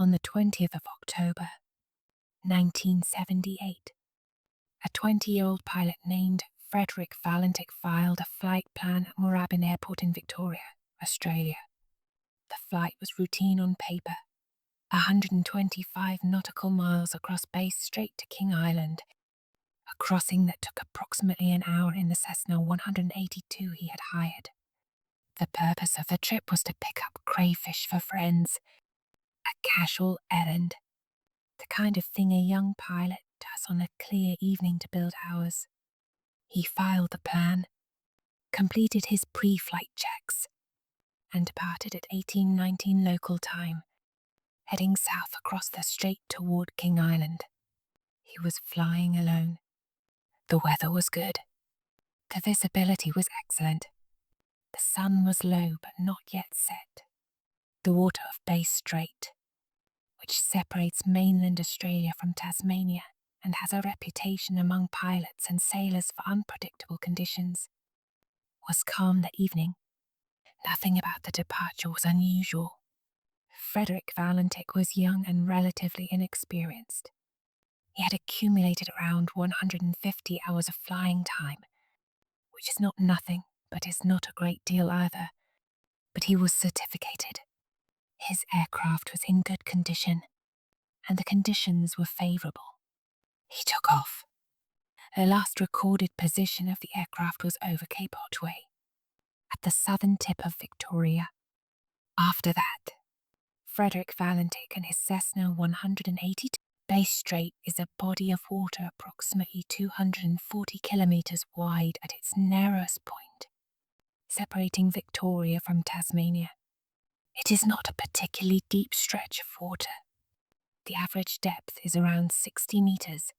On the 20th of October, 1978, a 20-year-old pilot named Frederick Valentich filed a flight plan at Moorabbin Airport in Victoria, Australia. The flight was routine on paper, 125 nautical miles across Bass Strait to King Island, a crossing that took approximately an hour in the Cessna 182 he had hired. The purpose of the trip was to pick up crayfish for friends, a casual errand, the kind of thing a young pilot does on a clear evening to build hours. He filed the plan, completed his pre-flight checks, and departed at 1819 local time, heading south across the strait toward King Island. He was flying alone. The weather was good. The visibility was excellent. The sun was low but not yet set. The water of Bass Strait, which separates mainland Australia from Tasmania and has a reputation among pilots and sailors for unpredictable conditions, was calm that evening. Nothing about the departure was unusual. Frederick Valentich was young and relatively inexperienced. He had accumulated around 150 hours of flying time, which is not nothing, but is not a great deal either. But he was certificated. His aircraft was in good condition, and the conditions were favourable. He took off. The last recorded position of the aircraft was over Cape Otway, at the southern tip of Victoria. After that, Frederick Valentich and his Cessna 182. Bass Strait is a body of water approximately 240 kilometres wide at its narrowest point, separating Victoria from Tasmania. It is not a particularly deep stretch of water. The average depth is around 60 metres,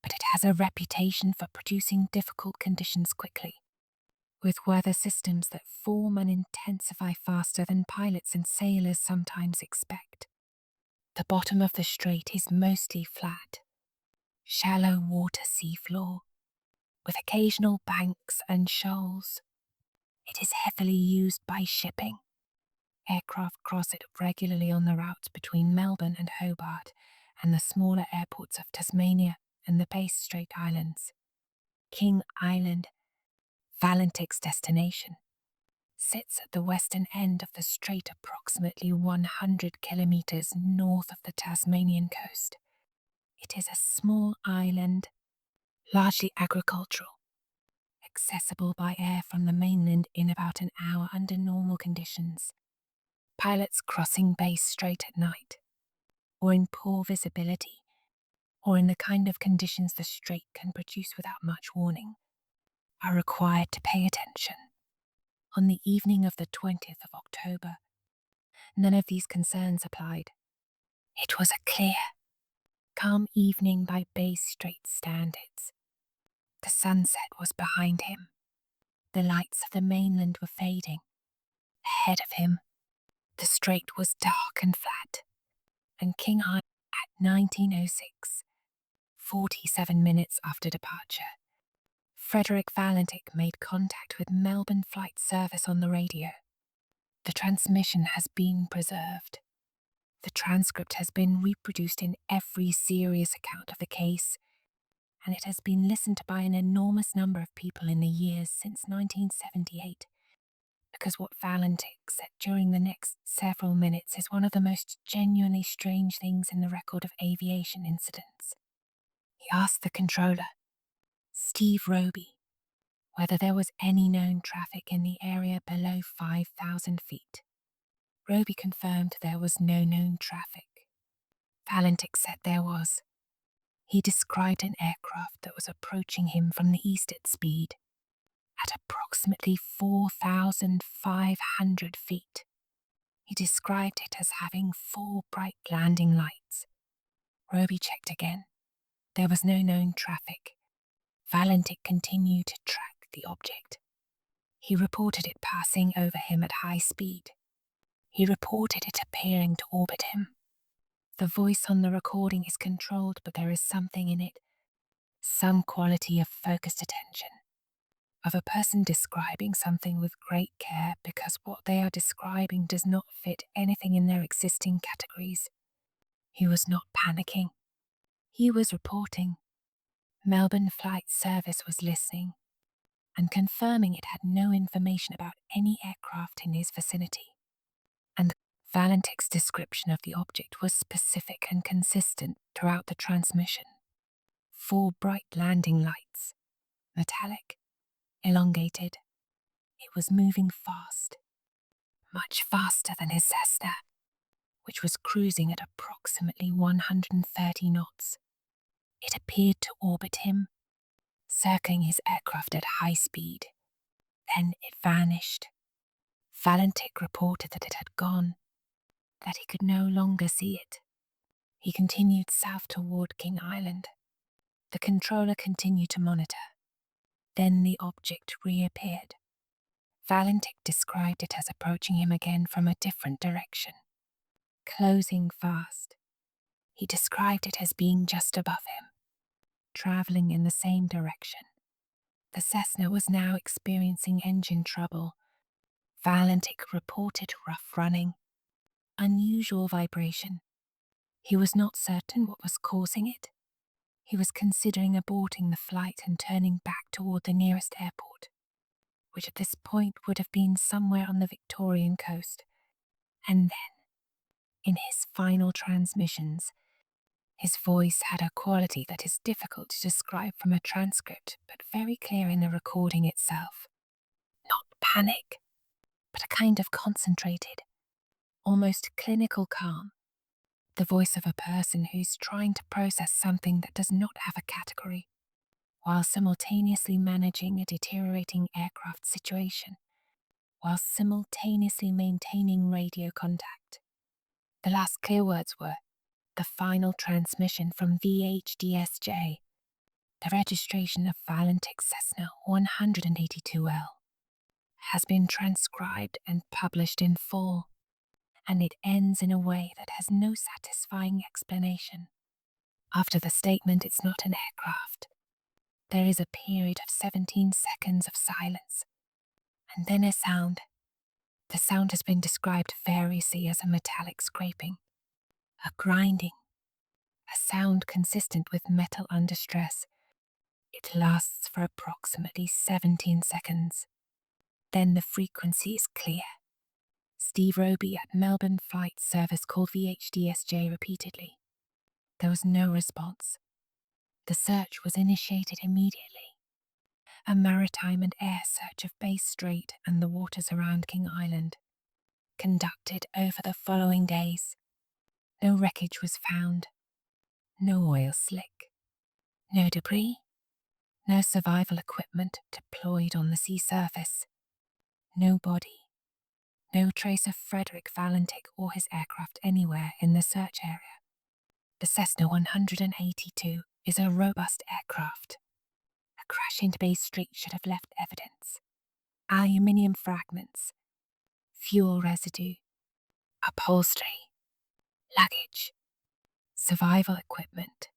but it has a reputation for producing difficult conditions quickly, with weather systems that form and intensify faster than pilots and sailors sometimes expect. The bottom of the strait is mostly flat, shallow water seafloor, with occasional banks and shoals. It is heavily used by shipping. Aircraft cross it regularly on the routes between Melbourne and Hobart and the smaller airports of Tasmania and the Bass Strait Islands. King Island, Valentich's destination, sits at the western end of the strait approximately 100 kilometres north of the Tasmanian coast. It is a small island, largely agricultural, accessible by air from the mainland in about an hour under normal conditions. Pilots crossing Bass Strait at night, or in poor visibility, or in the kind of conditions the strait can produce without much warning, are required to pay attention. On the evening of the 20th of October, none of these concerns applied. It was a clear, calm evening by Bass Strait standards. The sunset was behind him. The lights of the mainland were fading. Ahead of him, the strait was dark and flat, and King Island at 1906, 47 minutes after departure. Frederick Valentich made contact with Melbourne Flight Service on the radio. The transmission has been preserved. The transcript has been reproduced in every serious account of the case, and it has been listened to by an enormous number of people in the years since 1978, because what Valentich said during the next several minutes is one of the most genuinely strange things in the record of aviation incidents. He asked the controller, Steve Roby, whether there was any known traffic in the area below 5,000 feet. Roby confirmed there was no known traffic. Valentich said there was. He described an aircraft that was approaching him from the east at speed, at approximately 4,500 feet. He described it as having 4 bright landing lights. Roby checked again. There was no known traffic. Valentich continued to track the object. He reported it passing over him at high speed. He reported it appearing to orbit him. The voice on the recording is controlled, but there is something in it, some quality of focused attention, of a person describing something with great care because what they are describing does not fit anything in their existing categories. He was not panicking. He was reporting. Melbourne Flight Service was listening and confirming it had no information about any aircraft in his vicinity. And Valentich's description of the object was specific and consistent throughout the transmission. 4 bright landing lights, metallic, elongated. It was moving fast, much faster than his Cessna, which was cruising at approximately 130 knots. It appeared to orbit him, circling his aircraft at high speed. Then it vanished. Valentich reported that it had gone, that he could no longer see it. He continued south toward King Island. The controller continued to monitor. Then the object reappeared. Valentich described it as approaching him again from a different direction, closing fast. He described it as being just above him, traveling in the same direction. The Cessna was now experiencing engine trouble. Valentich reported rough running, unusual vibration. He was not certain what was causing it. He was considering aborting the flight and turning back toward the nearest airport, which at this point would have been somewhere on the Victorian coast. And then, in his final transmissions, his voice had a quality that is difficult to describe from a transcript, but very clear in the recording itself. Not panic, but a kind of concentrated, almost clinical calm. The voice of a person who's trying to process something that does not have a category, while simultaneously managing a deteriorating aircraft situation, while simultaneously maintaining radio contact. The last clear words were, the final transmission from VHDSJ, the registration of Valentich Cessna 182L, has been transcribed and published in full, and it ends in a way that has no satisfying explanation. After the statement, "It's not an aircraft," there is a period of 17 seconds of silence, and then a sound. The sound has been described variously as a metallic scraping, a grinding, a sound consistent with metal under stress. It lasts for approximately 17 seconds. Then the frequency is clear. Steve Roby at Melbourne Flight Service called VHDSJ repeatedly. There was no response. The search was initiated immediately. A maritime and air search of Bass Strait and the waters around King Island, conducted over the following days. No wreckage was found. No oil slick. No debris. No survival equipment deployed on the sea surface. No body. No trace of Frederick Valentich or his aircraft anywhere in the search area. The Cessna 182 is a robust aircraft. A crash into Bass Strait should have left evidence. Aluminium fragments, fuel residue, upholstery, luggage, survival equipment,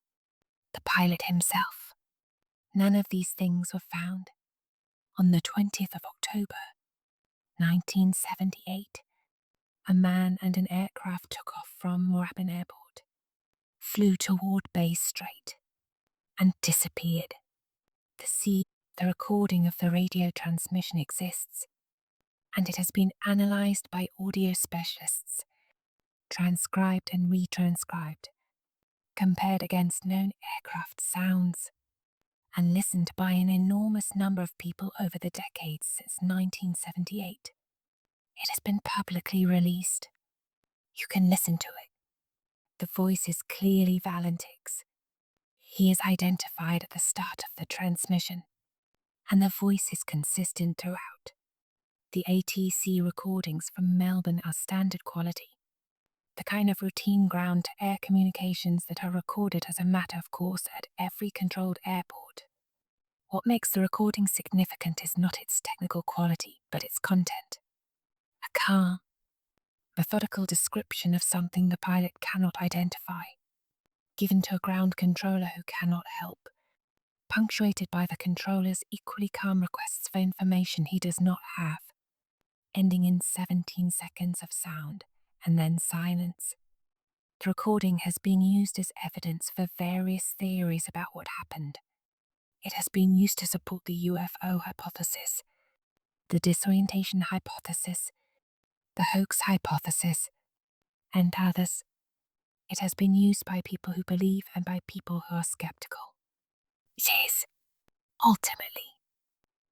the pilot himself. None of these things were found. On the 20th of October, 1978, a man and an aircraft took off from Moorabbin Airport, flew toward Bass Strait, and disappeared. The recording of the radio transmission exists, and it has been analysed by audio specialists, transcribed and retranscribed, compared against known aircraft sounds, and listened by an enormous number of people over the decades since 1978. It has been publicly released. You can listen to it. The voice is clearly Valentich's. He is identified at the start of the transmission, and the voice is consistent throughout. The ATC recordings from Melbourne are standard quality, the kind of routine ground-to-air communications that are recorded as a matter of course at every controlled airport. What makes the recording significant is not its technical quality, but its content. A calm, methodical description of something the pilot cannot identify, given to a ground controller who cannot help, punctuated by the controller's equally calm requests for information he does not have, ending in 17 seconds of sound and then silence. The recording has been used as evidence for various theories about what happened. It has been used to support the UFO hypothesis, the disorientation hypothesis, the hoax hypothesis, and others. It has been used by people who believe and by people who are skeptical. It is, ultimately,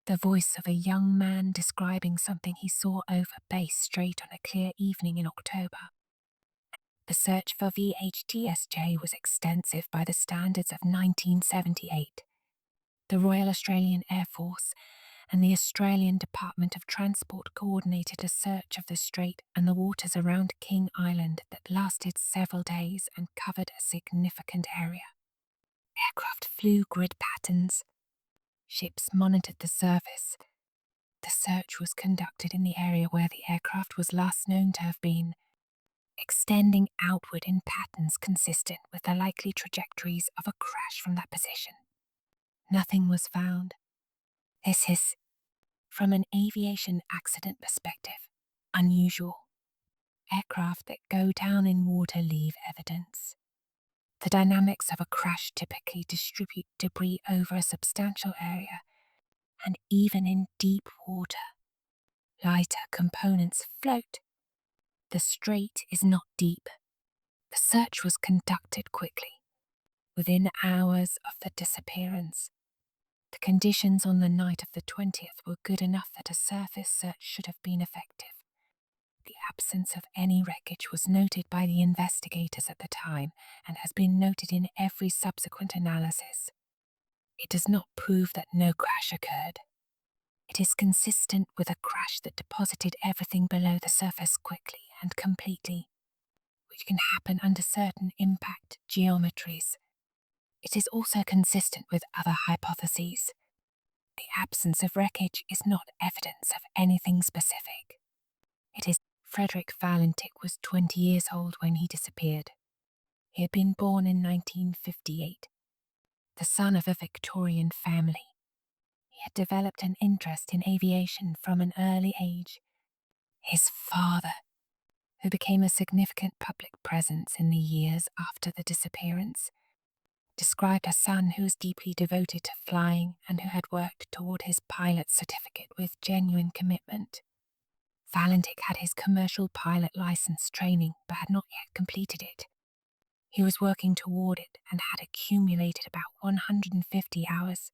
the voice of a young man describing something he saw over Bass Strait on a clear evening in October. The search for VHTSJ was extensive by the standards of 1978. The Royal Australian Air Force and the Australian Department of Transport coordinated a search of the strait and the waters around King Island that lasted several days and covered a significant area. Aircraft flew grid patterns. Ships monitored the surface. The search was conducted in the area where the aircraft was last known to have been, extending outward in patterns consistent with the likely trajectories of a crash from that position. Nothing was found. This is, from an aviation accident perspective, unusual. Aircraft that go down in water leave evidence. The dynamics of a crash typically distribute debris over a substantial area, and even in deep water, lighter components float. The strait is not deep. The search was conducted quickly, within hours of the disappearance. The conditions on the night of the 20th were good enough that a surface search should have been effective. The absence of any wreckage was noted by the investigators at the time and has been noted in every subsequent analysis. It does not prove that no crash occurred. It is consistent with a crash that deposited everything below the surface quickly and completely, which can happen under certain impact geometries. It is also consistent with other hypotheses. The absence of wreckage is not evidence of anything specific. It is Frederick Valentich was 20 years old when he disappeared. He had been born in 1958, the son of a Victorian family. He had developed an interest in aviation from an early age. His father, who became a significant public presence in the years after the disappearance, described a son who was deeply devoted to flying and who had worked toward his pilot's certificate with genuine commitment. Valentich had his commercial pilot license training but had not yet completed it. He was working toward it and had accumulated about 150 hours,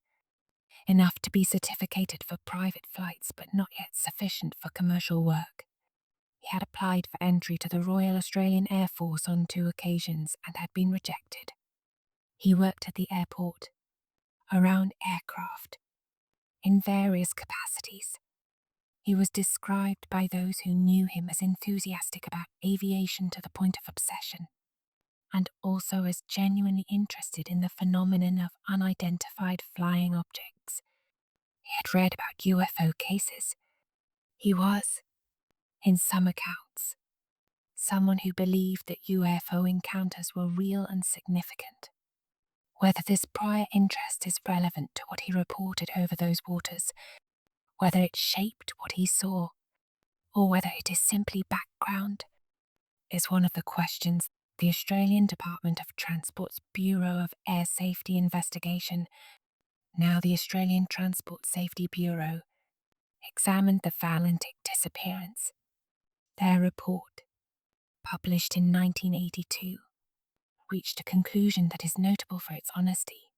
enough to be certificated for private flights but not yet sufficient for commercial work. He had applied for entry to the Royal Australian Air Force on 2 occasions and had been rejected. He worked at the airport, around aircraft, in various capacities. He was described by those who knew him as enthusiastic about aviation to the point of obsession, and also as genuinely interested in the phenomenon of unidentified flying objects. He had read about UFO cases. He was, in some accounts, someone who believed that UFO encounters were real and significant. Whether this prior interest is relevant to what he reported over those waters, whether it shaped what he saw, or whether it is simply background, is one of the questions the Australian Department of Transport's Bureau of Air Safety Investigation, now the Australian Transport Safety Bureau, examined the Valentich disappearance. Their report, published in 1982, reached a conclusion that is notable for its honesty.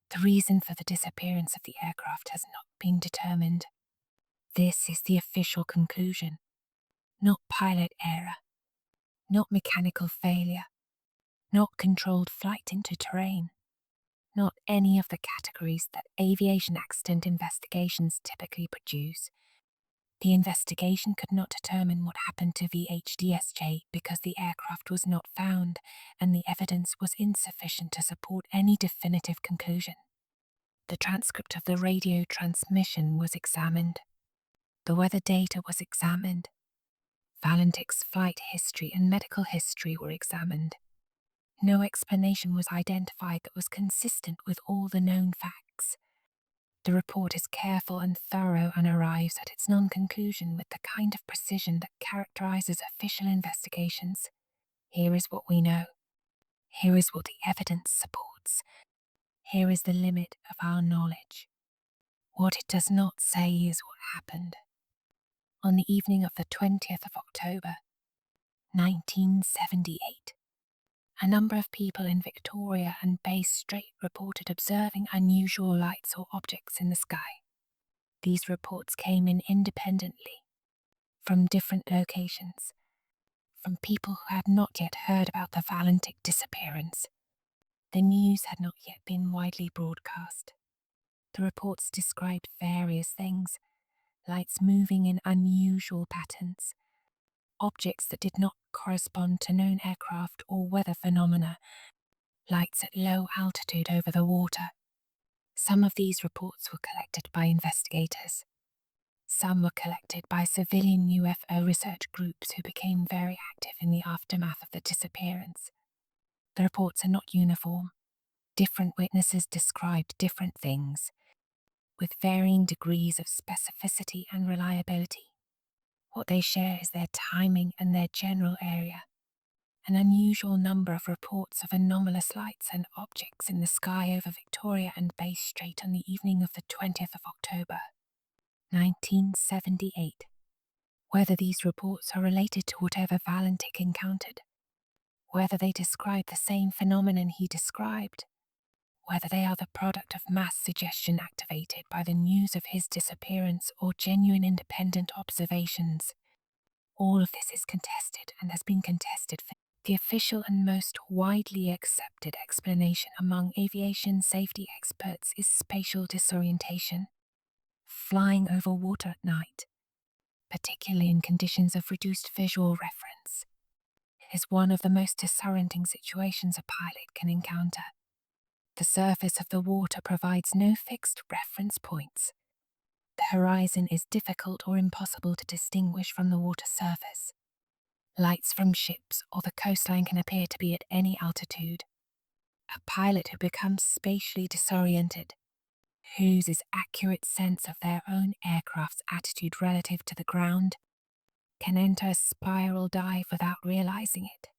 The reason for the disappearance of the aircraft has not been determined. This is the official conclusion. Not pilot error, not mechanical failure, not controlled flight into terrain, not any of the categories that aviation accident investigations typically produce. The investigation could not determine what happened to VHTSJ because the aircraft was not found and the evidence was insufficient to support any definitive conclusion. The transcript of the radio transmission was examined. The weather data was examined. Valentich's flight history and medical history were examined. No explanation was identified that was consistent with all the known facts. The report is careful and thorough and arrives at its non-conclusion with the kind of precision that characterizes official investigations. Here is what we know. Here is what the evidence supports. Here is the limit of our knowledge. What it does not say is what happened. On the evening of the 20th of October, 1978, a number of people in Victoria and Bass Strait reported observing unusual lights or objects in the sky. These reports came in independently, from different locations, from people who had not yet heard about the Valentich disappearance. The news had not yet been widely broadcast. The reports described various things, lights moving in unusual patterns, objects that did not correspond to known aircraft or weather phenomena, lights at low altitude over the water. Some of these reports were collected by investigators. Some were collected by civilian UFO research groups who became very active in the aftermath of the disappearance. The reports are not uniform. Different witnesses described different things, with varying degrees of specificity and reliability. What they share is their timing and their general area. An unusual number of reports of anomalous lights and objects in the sky over Victoria and Bass Strait on the evening of the 20th of October, 1978. Whether these reports are related to whatever Valentich encountered, whether they describe the same phenomenon he described, whether they are the product of mass suggestion activated by the news of his disappearance or genuine independent observations, all of this is contested and has been contested for the official and most widely accepted explanation among aviation safety experts is spatial disorientation. Flying over water at night, particularly in conditions of reduced visual reference, is one of the most disorienting situations a pilot can encounter. The surface of the water provides no fixed reference points. The horizon is difficult or impossible to distinguish from the water surface. Lights from ships or the coastline can appear to be at any altitude. A pilot who becomes spatially disoriented, who loses accurate sense of their own aircraft's attitude relative to the ground, can enter a spiral dive without realizing it.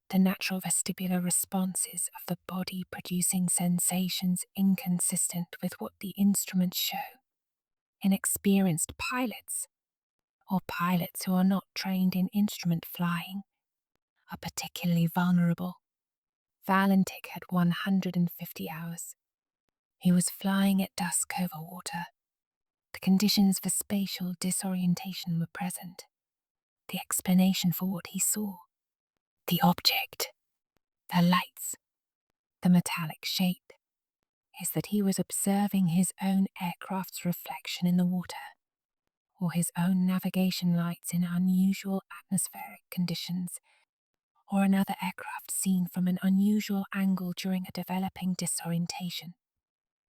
The natural vestibular responses of the body producing sensations inconsistent with what the instruments show. Inexperienced pilots, or pilots who are not trained in instrument flying, are particularly vulnerable. Valentich had 150 hours. He was flying at dusk over water. The conditions for spatial disorientation were present. The explanation for what he saw, the object, the lights, the metallic shape, is that he was observing his own aircraft's reflection in the water, or his own navigation lights in unusual atmospheric conditions, or another aircraft seen from an unusual angle during a developing disorientation.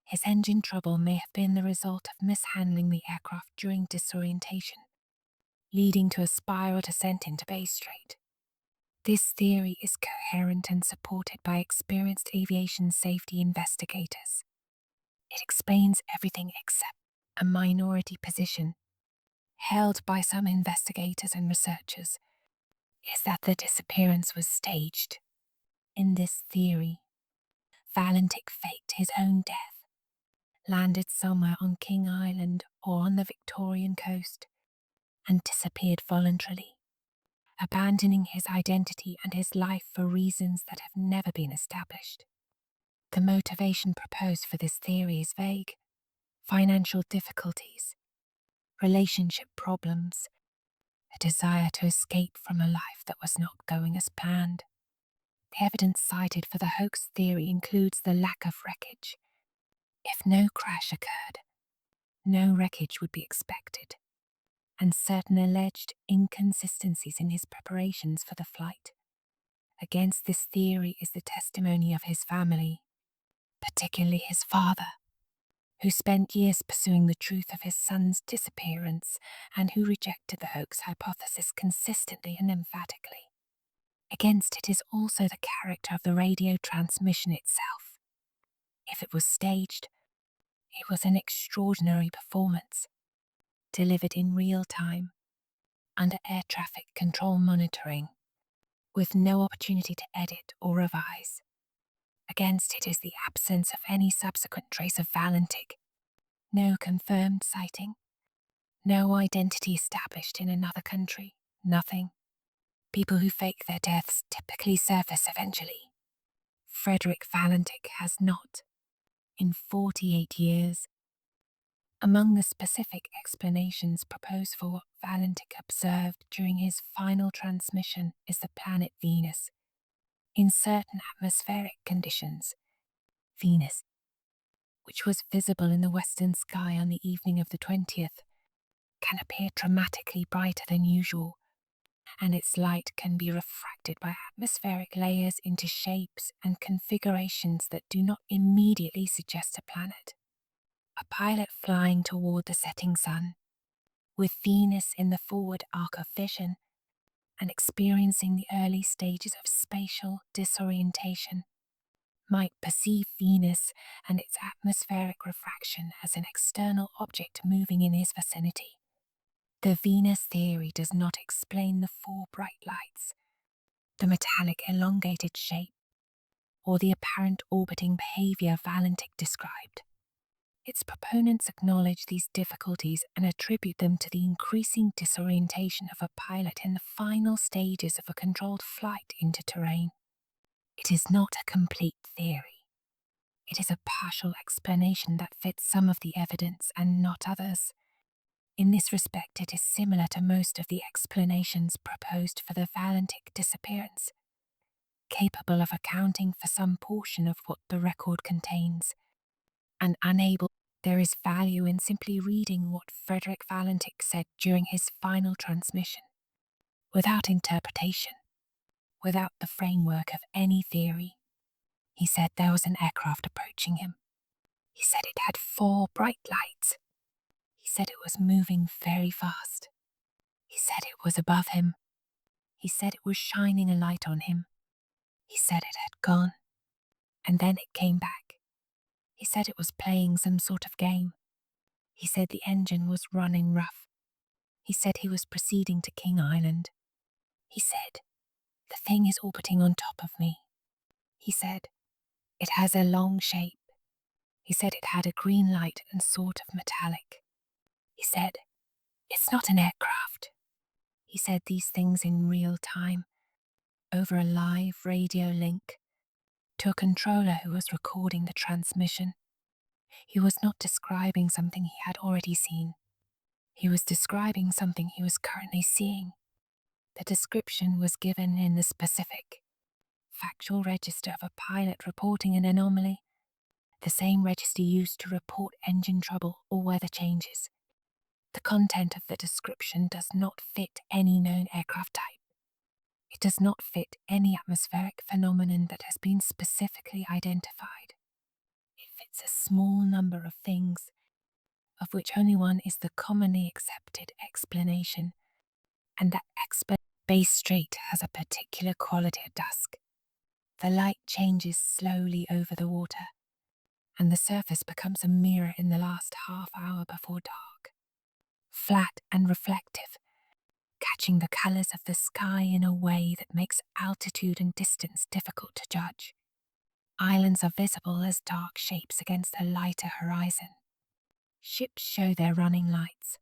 His engine trouble may have been the result of mishandling the aircraft during disorientation, leading to a spiral descent into Bass Strait. This theory is coherent and supported by experienced aviation safety investigators. It explains everything except a minority position, held by some investigators and researchers, is that the disappearance was staged. In this theory, Valentich faked his own death, landed somewhere on King Island or on the Victorian coast, and disappeared voluntarily, abandoning his identity and his life for reasons that have never been established. The motivation proposed for this theory is vague. Financial difficulties, relationship problems, a desire to escape from a life that was not going as planned. The evidence cited for the hoax theory includes the lack of wreckage. If no crash occurred, no wreckage would be expected, and certain alleged inconsistencies in his preparations for the flight. Against this theory is the testimony of his family, particularly his father, who spent years pursuing the truth of his son's disappearance and who rejected the hoax hypothesis consistently and emphatically. Against it is also the character of the radio transmission itself. If it was staged, it was an extraordinary performance, delivered in real time, under air traffic control monitoring, with no opportunity to edit or revise. Against it is the absence of any subsequent trace of Valentich, no confirmed sighting, no identity established in another country, nothing. People who fake their deaths typically surface eventually. Frederick Valentich has not, in 48 years. Among the specific explanations proposed for what Valentich observed during his final transmission is the planet Venus. In certain atmospheric conditions, Venus, which was visible in the western sky on the evening of the 20th, can appear dramatically brighter than usual, and its light can be refracted by atmospheric layers into shapes and configurations that do not immediately suggest a planet. A pilot flying toward the setting sun, with Venus in the forward arc of vision, and experiencing the early stages of spatial disorientation, might perceive Venus and its atmospheric refraction as an external object moving in his vicinity. The Venus theory does not explain the four bright lights, the metallic elongated shape, or the apparent orbiting behaviour Valentich described. Its proponents acknowledge these difficulties and attribute them to the increasing disorientation of a pilot in the final stages of a controlled flight into terrain. It is not a complete theory. It is a partial explanation that fits some of the evidence and not others. In this respect, it is similar to most of the explanations proposed for the Valentich disappearance, capable of accounting for some portion of what the record contains, and unable. There is value in simply reading what Frederick Valentich said during his final transmission, without interpretation, without the framework of any theory. He said there was an aircraft approaching him. He said it had 4 bright lights. He said it was moving very fast. He said it was above him. He said it was shining a light on him. He said it had gone, and then it came back. He said it was playing some sort of game. He said the engine was running rough. He said he was proceeding to King Island. He said, the thing is orbiting on top of me. He said, it has a long shape. He said it had a green light and sort of metallic. He said, it's not an aircraft. He said these things in real time, over a live radio link, to a controller who was recording the transmission. He was not describing something he had already seen. He was describing something he was currently seeing. The description was given in the specific, factual register of a pilot reporting an anomaly, the same register used to report engine trouble or weather changes. The content of the description does not fit any known aircraft type. It does not fit any atmospheric phenomenon that has been specifically identified. It fits a small number of things, of which only one is the commonly accepted explanation, and that Bass Strait has a particular quality at dusk. The light changes slowly over the water, and the surface becomes a mirror in the last half hour before dark, flat and reflective, catching the colours of the sky in a way that makes altitude and distance difficult to judge. Islands are visible as dark shapes against a lighter horizon. Ships show their running lights.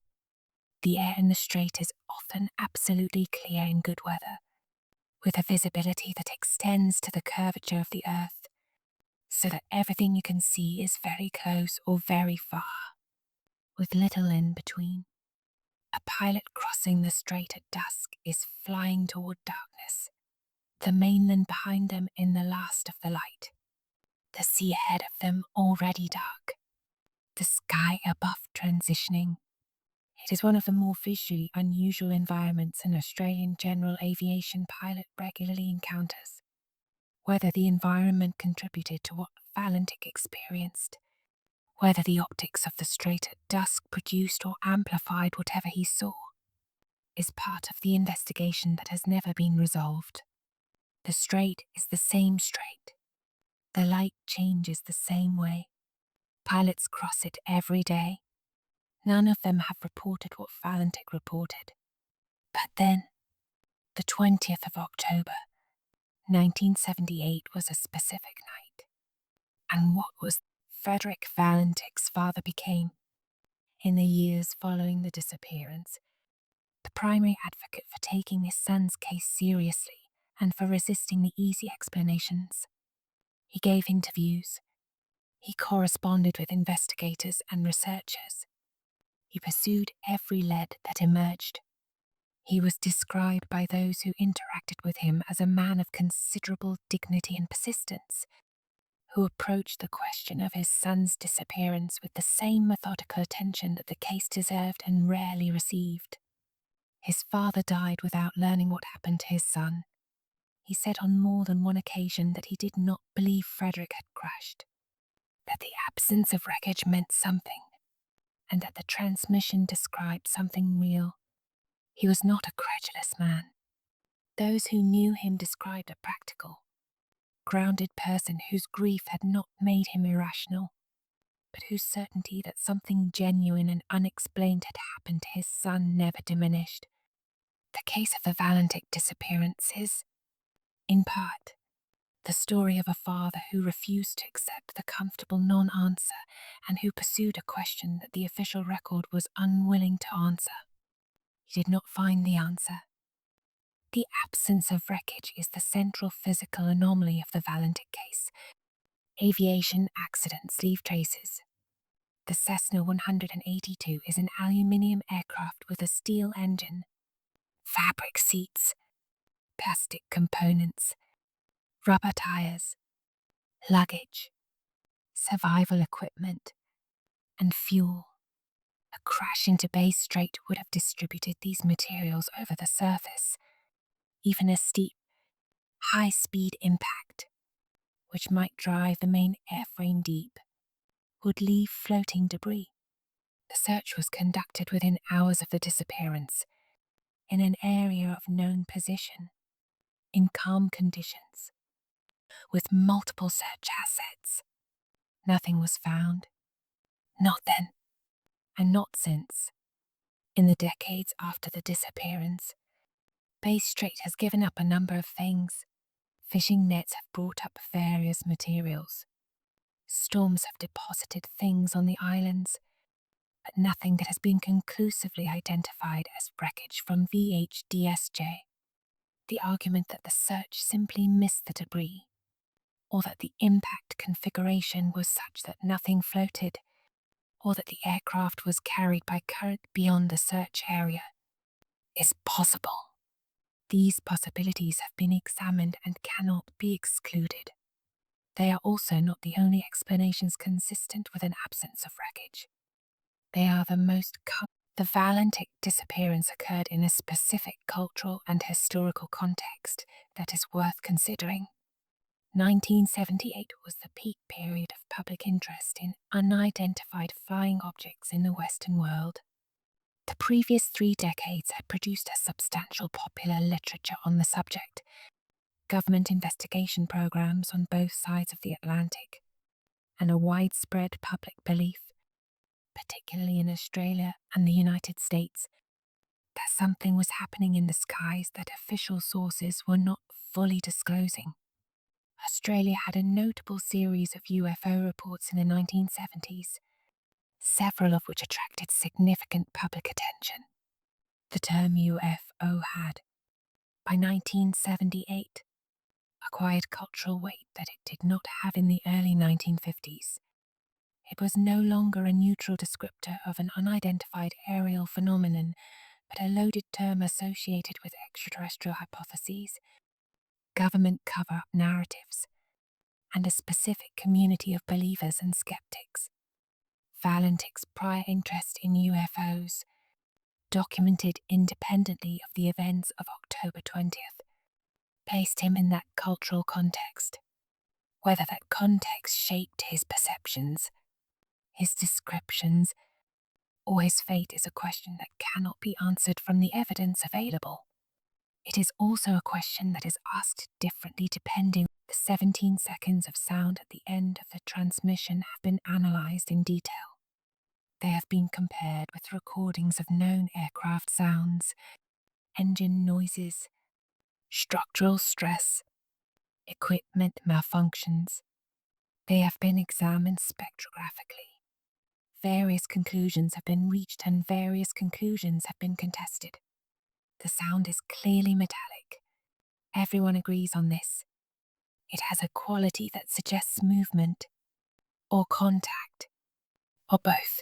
The air in the strait is often absolutely clear in good weather, with a visibility that extends to the curvature of the earth, so that everything you can see is very close or very far, with little in between. A pilot crossing the strait at dusk is flying toward darkness, the mainland behind them in the last of the light, the sea ahead of them already dark, the sky above transitioning. It is one of the more visually unusual environments an Australian general aviation pilot regularly encounters. Whether the environment contributed to what Valentich experienced, whether the optics of the strait at dusk produced or amplified whatever he saw, is part of the investigation that has never been resolved. The strait is the same strait. The light changes the same way. Pilots cross it every day. None of them have reported what Valentich reported. But then, the 20th of October, 1978 was a specific night, and what was Frederick Valentich's father became, in the years following the disappearance, the primary advocate for taking his son's case seriously and for resisting the easy explanations. He gave interviews. He corresponded with investigators and researchers. He pursued every lead that emerged. He was described by those who interacted with him as a man of considerable dignity and persistence, who approached the question of his son's disappearance with the same methodical attention that the case deserved and rarely received. His father died without learning what happened to his son. He said on more than one occasion that he did not believe Frederick had crashed, that the absence of wreckage meant something, and that the transmission described something real. He was not a credulous man. Those who knew him described a practical, grounded person whose grief had not made him irrational, but whose certainty that something genuine and unexplained had happened to his son never diminished. The case of the Valentich disappearance is, in part, the story of a father who refused to accept the comfortable non-answer and who pursued a question that the official record was unwilling to answer. He did not find the answer. The absence of wreckage is the central physical anomaly of the Valentich case. Aviation accidents leave traces. The Cessna 182 is an aluminium aircraft with a steel engine, fabric seats, plastic components, rubber tires, luggage, survival equipment, and fuel. A crash into Bass Strait would have distributed these materials over the surface. Even a steep, high-speed impact, which might drive the main airframe deep, would leave floating debris. The search was conducted within hours of the disappearance, in an area of known position, in calm conditions, with multiple search assets. Nothing was found. Not then, and not since. In the decades after the disappearance, Bass Strait has given up a number of things. Fishing nets have brought up various materials. Storms have deposited things on the islands, but nothing that has been conclusively identified as wreckage from VHDSJ. The argument that the search simply missed the debris, or that the impact configuration was such that nothing floated, or that the aircraft was carried by current beyond the search area, is possible. These possibilities have been examined and cannot be excluded. They are also not the only explanations consistent with an absence of wreckage. They are the most common. The Valentich disappearance occurred in a specific cultural and historical context that is worth considering. 1978 was the peak period of public interest in unidentified flying objects in the Western world. The previous 3 decades had produced a substantial popular literature on the subject, government investigation programs on both sides of the Atlantic, and a widespread public belief, particularly in Australia and the United States, that something was happening in the skies that official sources were not fully disclosing. Australia had a notable series of UFO reports in the 1970s, several of which attracted significant public attention. The term UFO had, by 1978, acquired cultural weight that it did not have in the early 1950s. It was no longer a neutral descriptor of an unidentified aerial phenomenon, but a loaded term associated with extraterrestrial hypotheses, government cover-up narratives, and a specific community of believers and skeptics. Valentich's prior interest in UFOs, documented independently of the events of October 20th, placed him in that cultural context. Whether that context shaped his perceptions, his descriptions, or his fate is a question that cannot be answered from the evidence available. It is also a question that is asked differently depending. The 17 seconds of sound at the end of the transmission have been analysed in detail. They have been compared with recordings of known aircraft sounds, engine noises, structural stress, equipment malfunctions. They have been examined spectrographically. Various conclusions have been reached and various conclusions have been contested. The sound is clearly metallic. Everyone agrees on this. It has a quality that suggests movement, or contact, or both.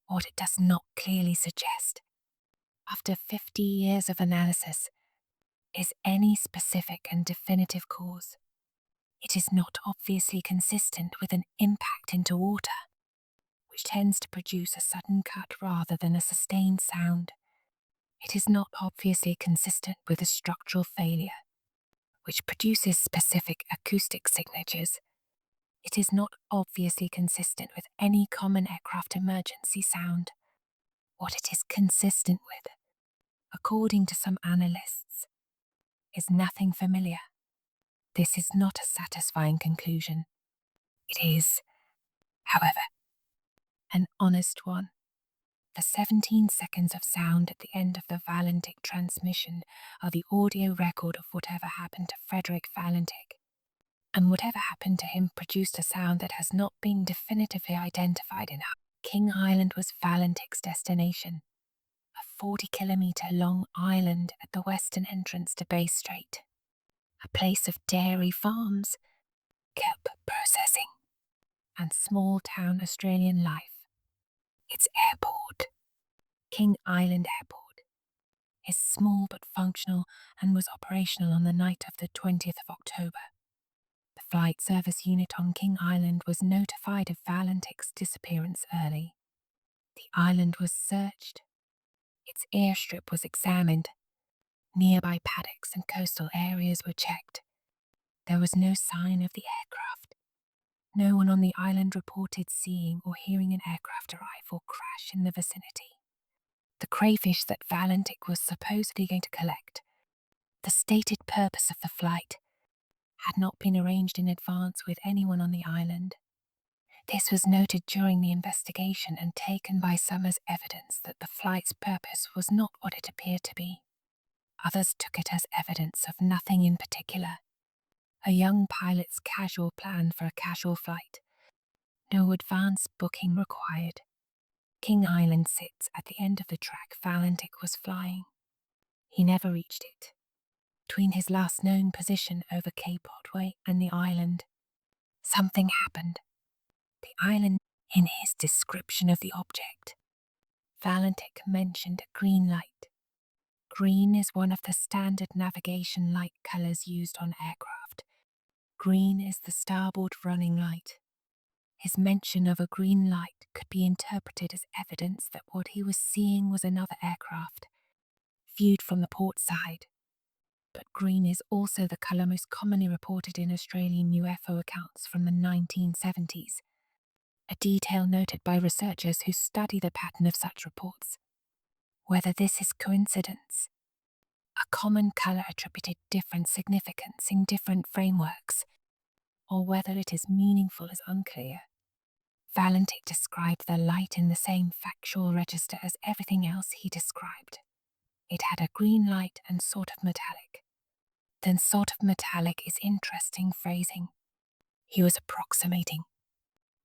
What it does not clearly suggest, after 50 years of analysis, is any specific and definitive cause. It is not obviously consistent with an impact into water, which tends to produce a sudden cut rather than a sustained sound. It is not obviously consistent with a structural failure, which produces specific acoustic signatures. It is not obviously consistent with any common aircraft emergency sound. What it is consistent with, according to some analysts, is nothing familiar. This is not a satisfying conclusion. It is, however, an honest one. The 17 seconds of sound at the end of the Valentich transmission are the audio record of whatever happened to Frederick Valentich. And whatever happened to him produced a sound that has not been definitively identified in King Island was Valentich's destination, a 40-kilometre long island at the western entrance to Bass Strait, a place of dairy farms, kelp processing, and small-town Australian life. Its airport, King Island Airport, is small but functional and was operational on the night of the 20th of October. The flight service unit on King Island was notified of Valentich's disappearance early. The island was searched. Its airstrip was examined. Nearby paddocks and coastal areas were checked. There was no sign of the aircraft. No one on the island reported seeing or hearing an aircraft arrive or crash in the vicinity. The crayfish that Valentich was supposedly going to collect, the stated purpose of the flight, had not been arranged in advance with anyone on the island. This was noted during the investigation and taken by some as evidence that the flight's purpose was not what it appeared to be. Others took it as evidence of nothing in particular. A young pilot's casual plan for a casual flight. No advance booking required. King Island sits at the end of the track Valentich was flying. He never reached it. Between his last known position over Cape Otway and the island, something happened. The island, in his description of the object, Valentich mentioned a green light. Green is one of the standard navigation light colours used on aircraft. Green is the starboard running light. His mention of a green light could be interpreted as evidence that what he was seeing was another aircraft, viewed from the port side. But green is also the colour most commonly reported in Australian UFO accounts from the 1970s, a detail noted by researchers who study the pattern of such reports. Whether this is coincidence, a common colour attributed different significance in different frameworks, or whether it is meaningful is unclear. Valentich described the light in the same factual register as everything else he described. It had a green light and sort of metallic. Then sort of metallic is interesting phrasing. He was approximating.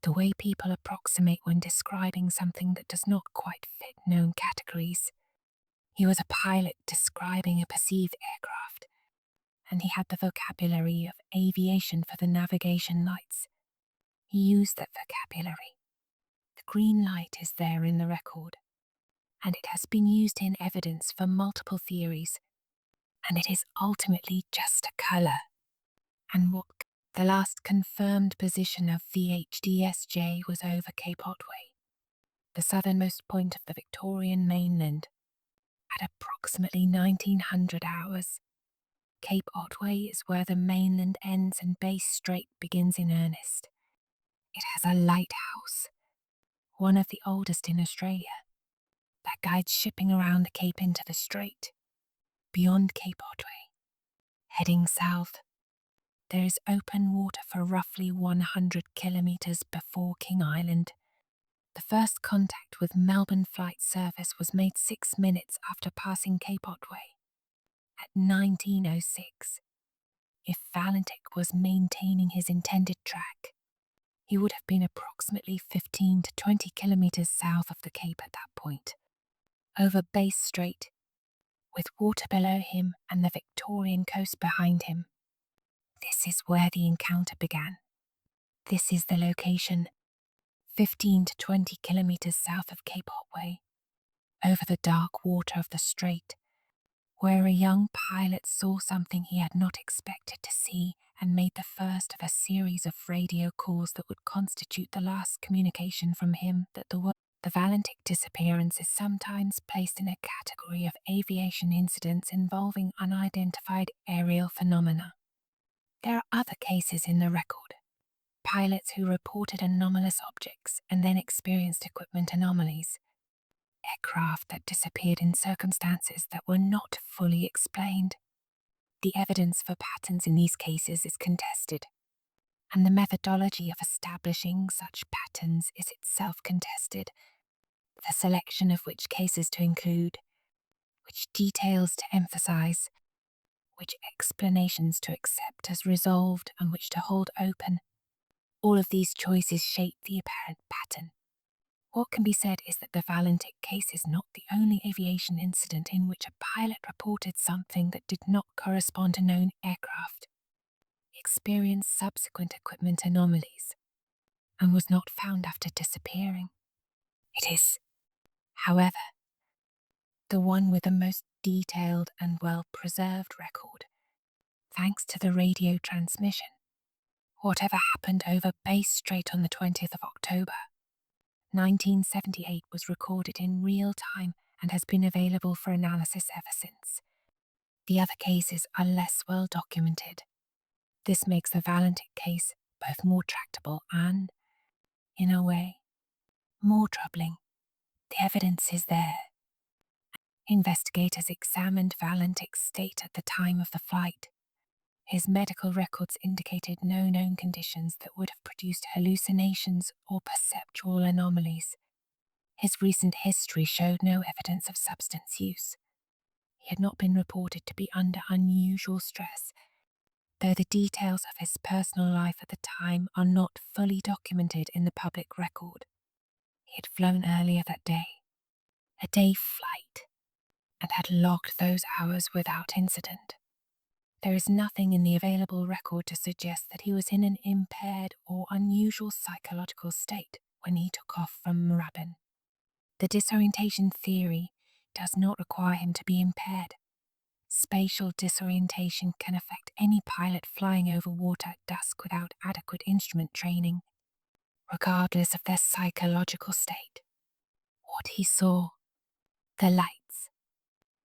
The way people approximate when describing something that does not quite fit known categories. He was a pilot describing a perceived aircraft, and he had the vocabulary of aviation for the navigation lights. He used that vocabulary. The green light is there in the record, and it has been used in evidence for multiple theories, and it is ultimately just a colour. And what the last confirmed position of VHDSJ was over Cape Otway, the southernmost point of the Victorian mainland, at approximately 1900 hours. Cape Otway is where the mainland ends and Bass Strait begins in earnest. It has a lighthouse, one of the oldest in Australia, that guides shipping around the cape into the strait. Beyond Cape Otway, heading south, there is open water for roughly 100 kilometres before King Island. The first contact with Melbourne Flight Service was made 6 minutes after passing Cape Otway, at 19:06. if Valentich was maintaining his intended track. He would have been approximately 15 to 20 kilometers south of the Cape at that point, over Bass Strait, with water below him and the Victorian coast behind him. This is where the encounter began. This is the location, 15 to 20 kilometers south of Cape Otway, over the dark water of the strait, where a young pilot saw something he had not expected to see and made the first of a series of radio calls that would constitute the last communication from him that the world. The Valentich disappearance is sometimes placed in a category of aviation incidents involving unidentified aerial phenomena. There are other cases in the record. Pilots who reported anomalous objects and then experienced equipment anomalies. Aircraft that disappeared in circumstances that were not fully explained. The evidence for patterns in these cases is contested, and the methodology of establishing such patterns is itself contested. The selection of which cases to include, which details to emphasize, which explanations to accept as resolved and which to hold open, all of these choices shape the apparent pattern. What can be said is that the Valentich case is not the only aviation incident in which a pilot reported something that did not correspond to known aircraft, experienced subsequent equipment anomalies, and was not found after disappearing. It is, however, the one with the most detailed and well-preserved record, thanks to the radio transmission. Whatever happened over Bass Strait on the 20th of October, 1978 was recorded in real time and has been available for analysis ever since. The other cases are less well documented. This makes the Valentich case both more tractable and, in a way, more troubling. The evidence is there. Investigators examined Valentich's state at the time of the flight. His medical records indicated no known conditions that would have produced hallucinations or perceptual anomalies. His recent history showed no evidence of substance use. He had not been reported to be under unusual stress, though the details of his personal life at the time are not fully documented in the public record. He had flown earlier that day, a day flight, and had logged those hours without incident. There is nothing in the available record to suggest that he was in an impaired or unusual psychological state when he took off from Moorabbin. The disorientation theory does not require him to be impaired. Spatial disorientation can affect any pilot flying over water at dusk without adequate instrument training, regardless of their psychological state. What he saw, the lights,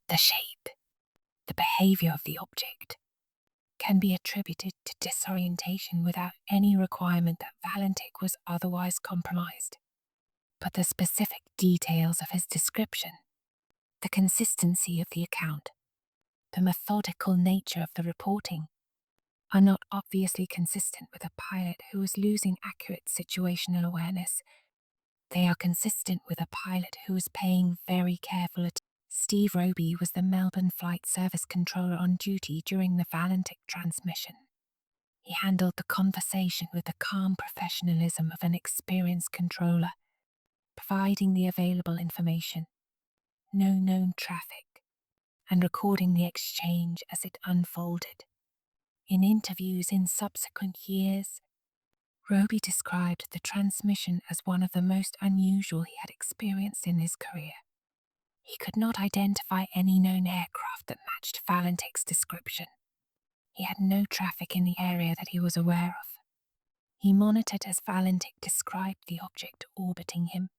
the shape, the behaviour of the object, can be attributed to disorientation without any requirement that Valentich was otherwise compromised. But the specific details of his description, the consistency of the account, the methodical nature of the reporting, are not obviously consistent with a pilot who is losing accurate situational awareness. They are consistent with a pilot who is paying very careful attention. Steve Roby was the Melbourne Flight Service controller on duty during the Valentich transmission. He handled the conversation with the calm professionalism of an experienced controller, providing the available information, no known traffic, and recording the exchange as it unfolded. In interviews in subsequent years, Roby described the transmission as one of the most unusual he had experienced in his career. He could not identify any known aircraft that matched Valentich's description. He had no traffic in the area that he was aware of. He monitored as Valentich described the object orbiting him,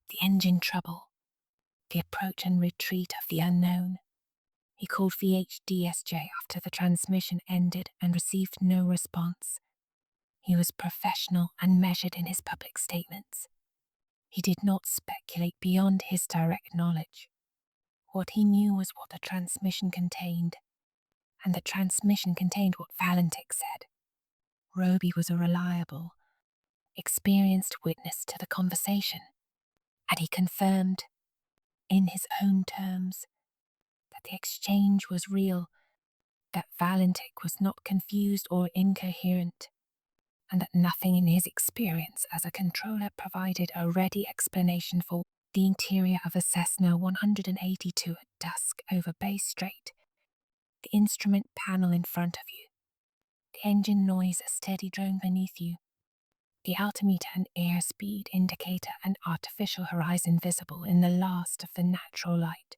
the engine trouble, the approach and retreat of the unknown. He called VHDSJ after the transmission ended and received no response. He was professional and measured in his public statements. He did not speculate beyond his direct knowledge. What he knew was what the transmission contained, and the transmission contained what Valentich said. Roby was a reliable, experienced witness to the conversation, and he confirmed, in his own terms, that the exchange was real that Valentich was not confused or incoherent, and that nothing in his experience as a controller provided a ready explanation for the interior of a Cessna 182 at dusk over Bass Strait, the instrument panel in front of you, the engine noise a steady drone beneath you, the altimeter and airspeed indicator and artificial horizon visible in the last of the natural light.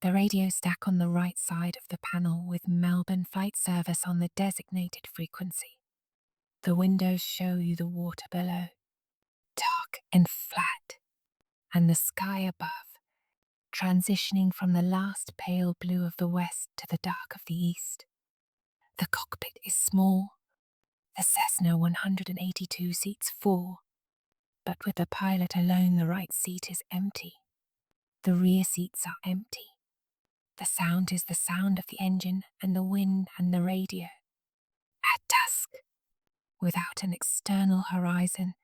The radio stack on the right side of the panel with Melbourne Flight Service on the designated frequency. The windows show you the water below, dark and flat, and the sky above, transitioning from the last pale blue of the west to the dark of the east. The cockpit is small. The Cessna 182 seats 4, but with the pilot alone the right seat is empty. The rear seats are empty. The sound is the sound of the engine and the wind and the radio. At dusk, without an external horizon,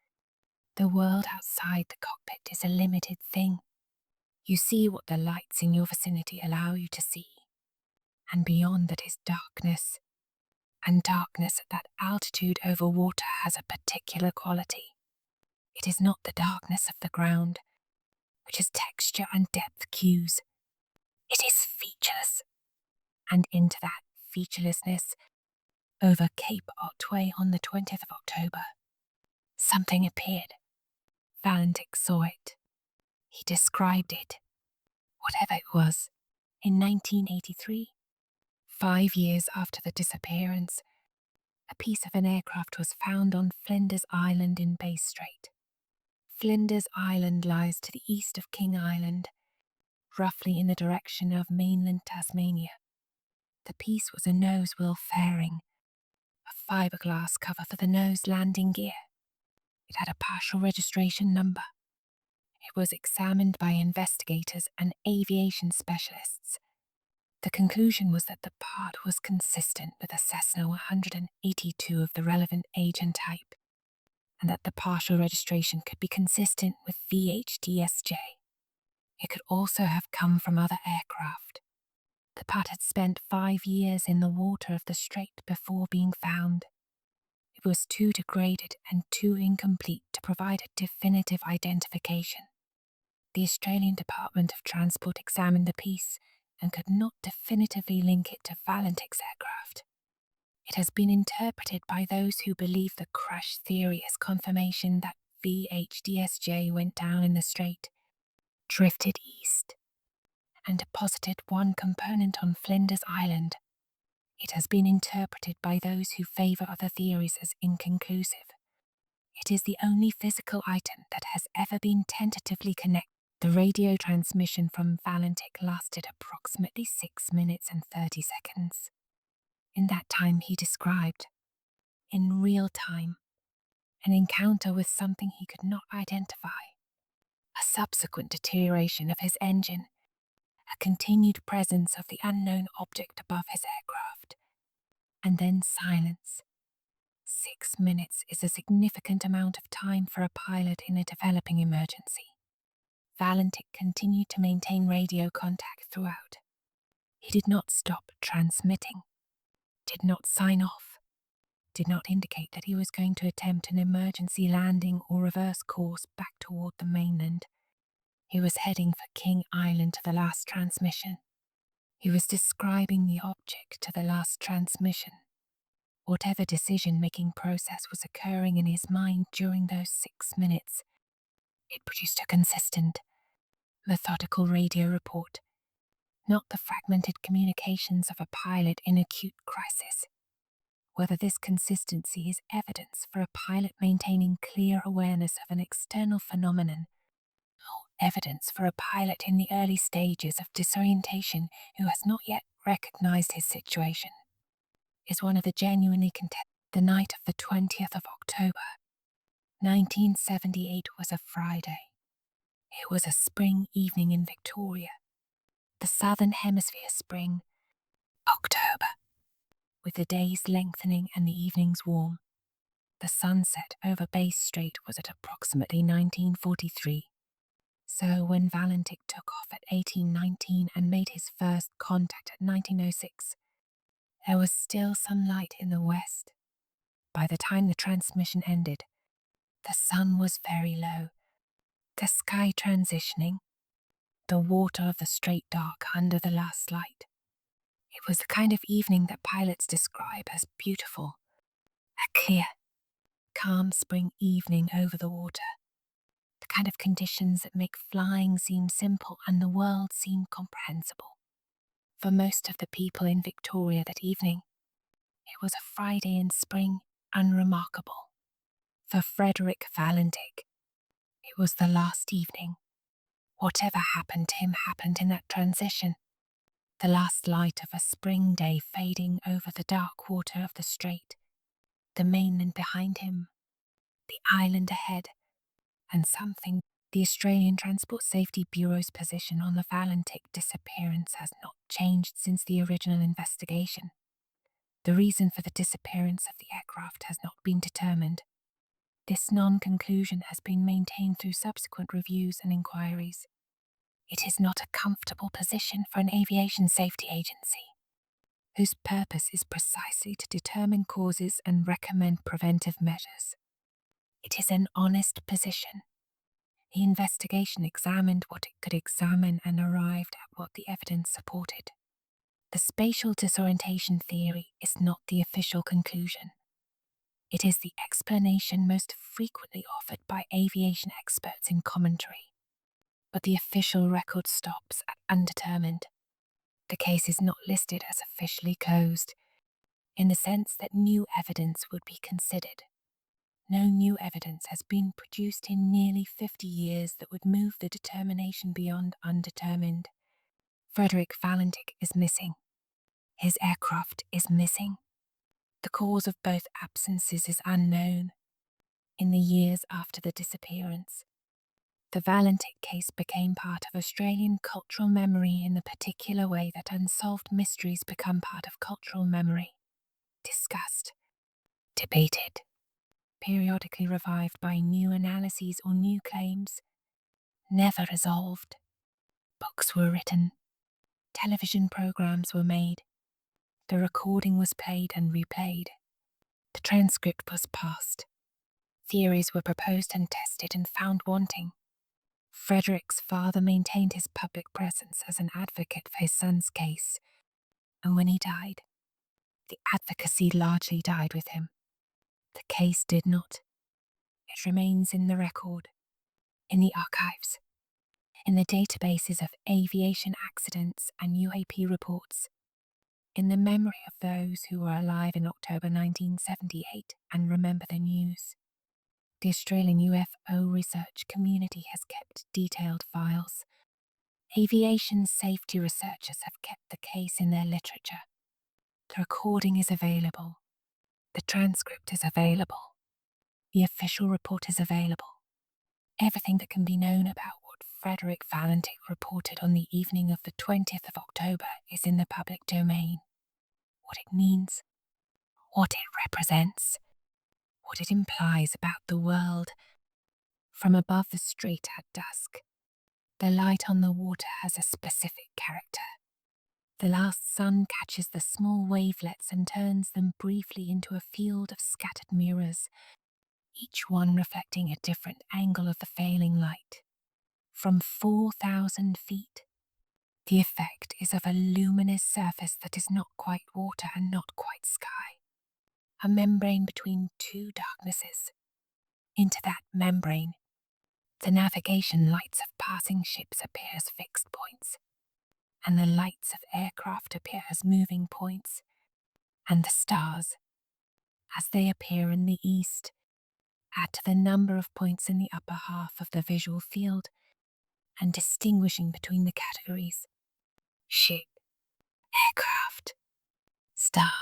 the world outside the cockpit is a limited thing. You see what the lights in your vicinity allow you to see, and beyond that is darkness, and darkness at that altitude over water has a particular quality. It is not the darkness of the ground, which has texture and depth cues. It is featureless, and into that featurelessness, over Cape Otway on the 20th of October, something appeared. Valentich saw it. He described it, whatever it was, in 1983. 5 years after the disappearance, a piece of an aircraft was found on Flinders Island in Bass Strait. Flinders Island lies to the east of King Island, roughly in the direction of mainland Tasmania. The piece was a nose wheel fairing, a fiberglass cover for the nose landing gear. It had a partial registration number. It was examined by investigators and aviation specialists. The conclusion was that the part was consistent with a Cessna 182 of the relevant age and type, and that the partial registration could be consistent with VHDSJ. It could also have come from other aircraft. The part had spent 5 years in the water of the strait before being found. It was too degraded and too incomplete to provide a definitive identification. The Australian Department of Transport examined the piece and could not definitively link it to Valentich's aircraft. It has been interpreted by those who believe the crash theory as confirmation that VHDSJ went down in the strait, drifted east, and deposited one component on Flinders Island. It has been interpreted by those who favour other theories as inconclusive. It is the only physical item that has ever been tentatively connected. The radio transmission from Valentich lasted approximately 6 minutes and 30 seconds. In that time he described, in real time, an encounter with something he could not identify, a subsequent deterioration of his engine, a continued presence of the unknown object above his aircraft, and then silence. 6 minutes is a significant amount of time for a pilot in a developing emergency. Valentich continued to maintain radio contact throughout. He did not stop transmitting, did not sign off, did not indicate that he was going to attempt an emergency landing or reverse course back toward the mainland. He was heading for King Island to the last transmission. He was describing the object to the last transmission. Whatever decision-making process was occurring in his mind during those 6 minutes, it produced a consistent, methodical radio report, not the fragmented communications of a pilot in acute crisis. Whether this consistency is evidence for a pilot maintaining clear awareness of an external phenomenon, or evidence for a pilot in the early stages of disorientation who has not yet recognized his situation, is one of the genuinely contested. The night of the 20th of October, 1978 was a Friday. It was a spring evening in Victoria, the Southern Hemisphere spring, October, with the days lengthening and the evenings warm. The sunset over Bass Strait was at approximately 1943. So when Valentich took off at 1819 and made his first contact at 1906, There was still some light in the west. By the time the transmission ended, the sun was very low, the sky transitioning, the water of the strait dark under the last light. It was the kind of evening that pilots describe as beautiful, a clear, calm spring evening over the water. The kind of conditions that make flying seem simple and the world seem comprehensible. For most of the people in Victoria that evening, it was a Friday in spring, unremarkable. For Frederick Valentich, it was the last evening. Whatever happened to him happened in that transition. The last light of a spring day fading over the dark water of the strait, the mainland behind him, the island ahead, and something. The Australian Transport Safety Bureau's position on the Valentich disappearance has not changed since the original investigation. The reason for the disappearance of the aircraft has not been determined. This non-conclusion has been maintained through subsequent reviews and inquiries. It is not a comfortable position for an aviation safety agency, whose purpose is precisely to determine causes and recommend preventive measures. It is an honest position. The investigation examined what it could examine and arrived at what the evidence supported. The spatial disorientation theory is not the official conclusion. It is the explanation most frequently offered by aviation experts in commentary. But the official record stops at undetermined. The case is not listed as officially closed, in the sense that new evidence would be considered. No new evidence has been produced in nearly 50 years that would move the determination beyond undetermined. Frederick Valentich is missing. His aircraft is missing. The cause of both absences is unknown. In the years after the disappearance, the Valentich case became part of Australian cultural memory in the particular way that unsolved mysteries become part of cultural memory. Discussed, debated, periodically revived by new analyses or new claims, never resolved. Books were written, television programs were made, the recording was played and replayed, the transcript was passed, theories were proposed and tested and found wanting. Frederick's father maintained his public presence as an advocate for his son's case, and when he died, the advocacy largely died with him. The case did not. It remains in the record, in the archives, in the databases of aviation accidents and UAP reports, in the memory of those who were alive in October 1978 and remember the news. The Australian UFO research community has kept detailed files. Aviation safety researchers have kept the case in their literature. The recording is available. The transcript is available. The official report is available. Everything that can be known about what Frederick Valentich reported on the evening of the 20th of October is in the public domain. What it means, what it represents, what it implies about the world. From above the strait at dusk, the light on the water has a specific character. The last sun catches the small wavelets and turns them briefly into a field of scattered mirrors, each one reflecting a different angle of the failing light. From 4,000 feet, the effect is of a luminous surface that is not quite water and not quite sky, a membrane between two darknesses. Into that membrane, the navigation lights of passing ships appear as fixed points, and the lights of aircraft appear as moving points, and the stars, as they appear in the east, add to the number of points in the upper half of the visual field, and distinguishing between the categories ship, aircraft, star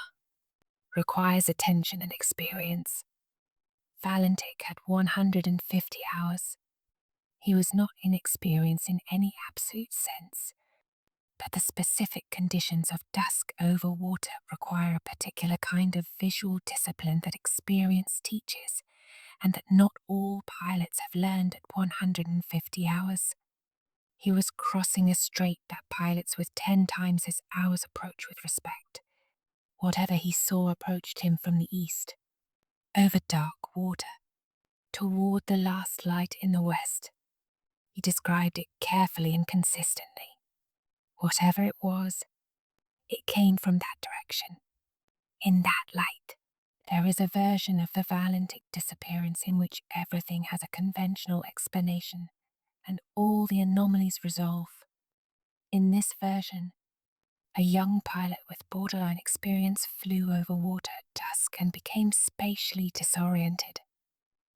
requires attention and experience. Valentich had 150 hours. He was not inexperienced in any absolute sense, but the specific conditions of dusk over water require a particular kind of visual discipline that experience teaches, and that not all pilots have learned at 150 hours. He was crossing a strait that pilots with 10 times his hours approach with respect. Whatever he saw approached him from the east, over dark water, toward the last light in the west. He described it carefully and consistently. Whatever it was, it came from that direction. In that light, there is a version of the Valentich disappearance in which everything has a conventional explanation and all the anomalies resolve. In this version, a young pilot with borderline experience flew over water at dusk and became spatially disoriented.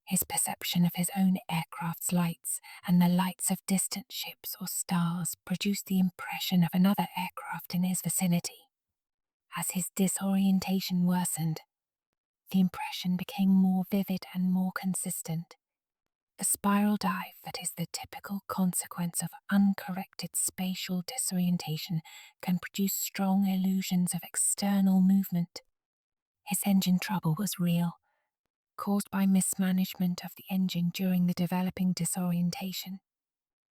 His perception of his own aircraft's lights and the lights of distant ships or stars produced the impression of another aircraft in his vicinity. As his disorientation worsened, the impression became more vivid and more consistent. The spiral dive that is the typical consequence of uncorrected spatial disorientation can produce strong illusions of external movement. His engine trouble was real, caused by mismanagement of the engine during the developing disorientation.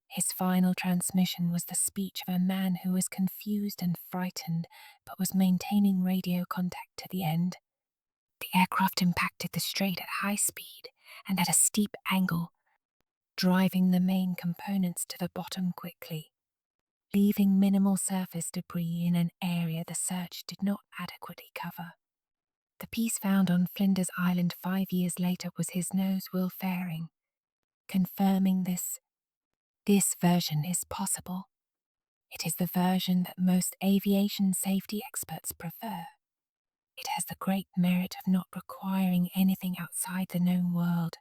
His final transmission was the speech of a man who was confused and frightened but was maintaining radio contact to the end. The aircraft impacted the strait at high speed and at a steep angle, driving the main components to the bottom quickly, leaving minimal surface debris in an area the search did not adequately cover. The piece found on Flinders Island 5 years later was his nose wheel fairing, confirming this version is possible. It is the version that most aviation safety experts prefer. It has the great merit of not requiring anything outside the known world.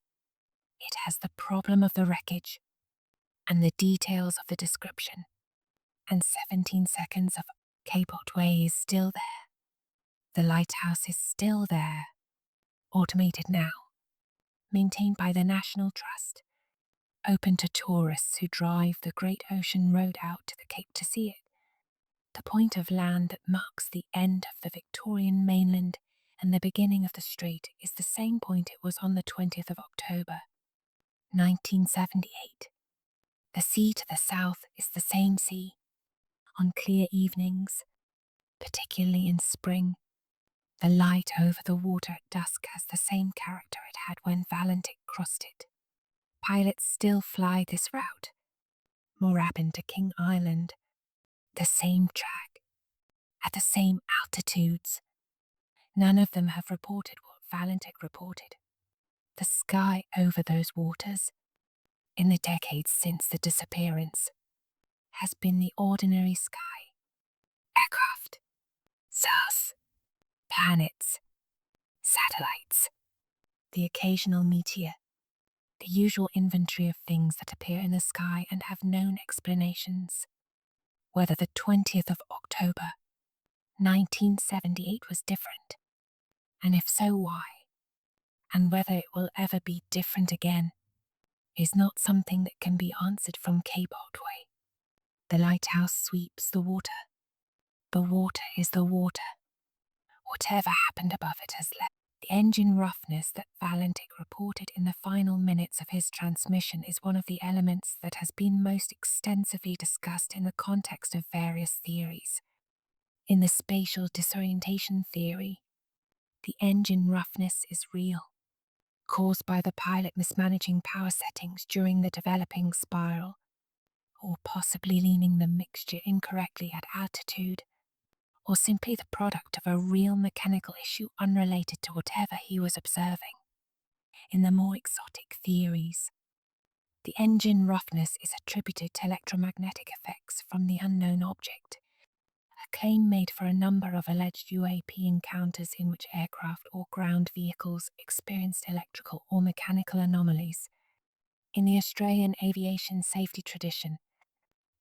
It has the problem of the wreckage and the details of the description, and 17 seconds of Cape Otway is still there. The lighthouse is still there, automated now, maintained by the National Trust, open to tourists who drive the Great Ocean Road out to the Cape to see it. The point of land that marks the end of the Victorian mainland and the beginning of the strait is the same point it was on the 20th of October, 1978. The sea to the south is the same sea. On clear evenings, particularly in spring, the light over the water at dusk has the same character it had when Valentich crossed it. Pilots still fly this route, Moorabbin to King Island, the same track, at the same altitudes. None of them have reported what Valentich reported. The sky over those waters, in the decades since the disappearance, has been the ordinary sky. Aircraft, stars, planets, satellites, the occasional meteor, the usual inventory of things that appear in the sky and have known explanations. Whether the 20th of October, 1978 was different, and if so, why? And whether it will ever be different again is not something that can be answered from Cape Otway. The lighthouse sweeps the water. The water is the water. Whatever happened above it has left. The engine roughness that Valentich reported in the final minutes of his transmission is one of the elements that has been most extensively discussed in the context of various theories. In the spatial disorientation theory, the engine roughness is real, caused by the pilot mismanaging power settings during the developing spiral, or possibly leaning the mixture incorrectly at altitude, or simply the product of a real mechanical issue unrelated to whatever he was observing. In the more exotic theories, the engine roughness is attributed to electromagnetic effects from the unknown object, a claim made for a number of alleged UAP encounters in which aircraft or ground vehicles experienced electrical or mechanical anomalies. In the Australian aviation safety tradition,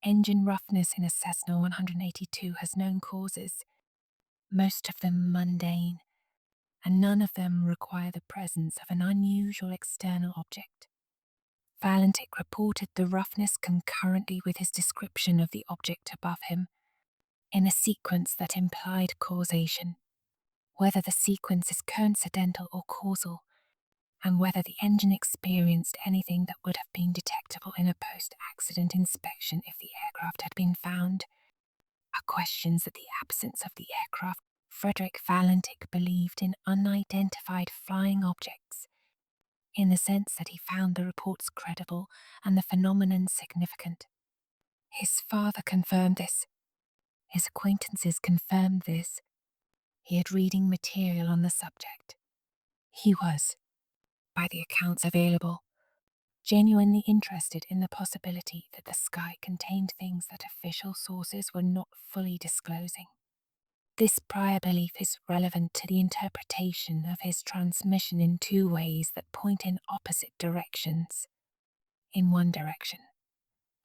engine roughness in a Cessna 182 has known causes, most of them mundane, and none of them require the presence of an unusual external object. Valentich reported the roughness concurrently with his description of the object above him, in a sequence that implied causation. Whether the sequence is coincidental or causal, and whether the engine experienced anything that would have been detectable in a post-accident inspection if the aircraft had been found, are questions that the absence of the aircraft Frederick Valentich believed in unidentified flying objects, in the sense that he found the reports credible and the phenomenon significant. His father confirmed this. His acquaintances confirmed this. He had reading material on the subject. He was, by the accounts available, genuinely interested in the possibility that the sky contained things that official sources were not fully disclosing. This prior belief is relevant to the interpretation of his transmission in two ways that point in opposite directions. In one direction,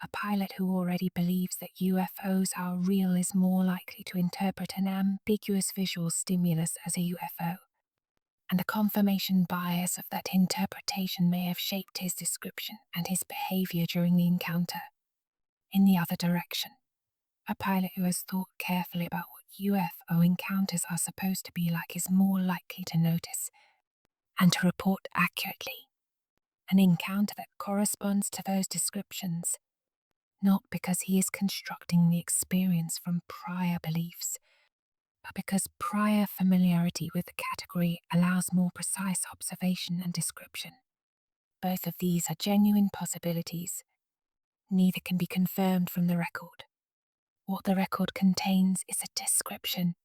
a pilot who already believes that UFOs are real is more likely to interpret an ambiguous visual stimulus as a UFO, and the confirmation bias of that interpretation may have shaped his description and his behaviour during the encounter. In the other direction, a pilot who has thought carefully about what UFO encounters are supposed to be like is more likely to notice and to report accurately an encounter that corresponds to those descriptions, not because he is constructing the experience from prior beliefs, but because prior familiarity with the category allows more precise observation and description. Both of these are genuine possibilities. Neither can be confirmed from the record. What the record contains is a description,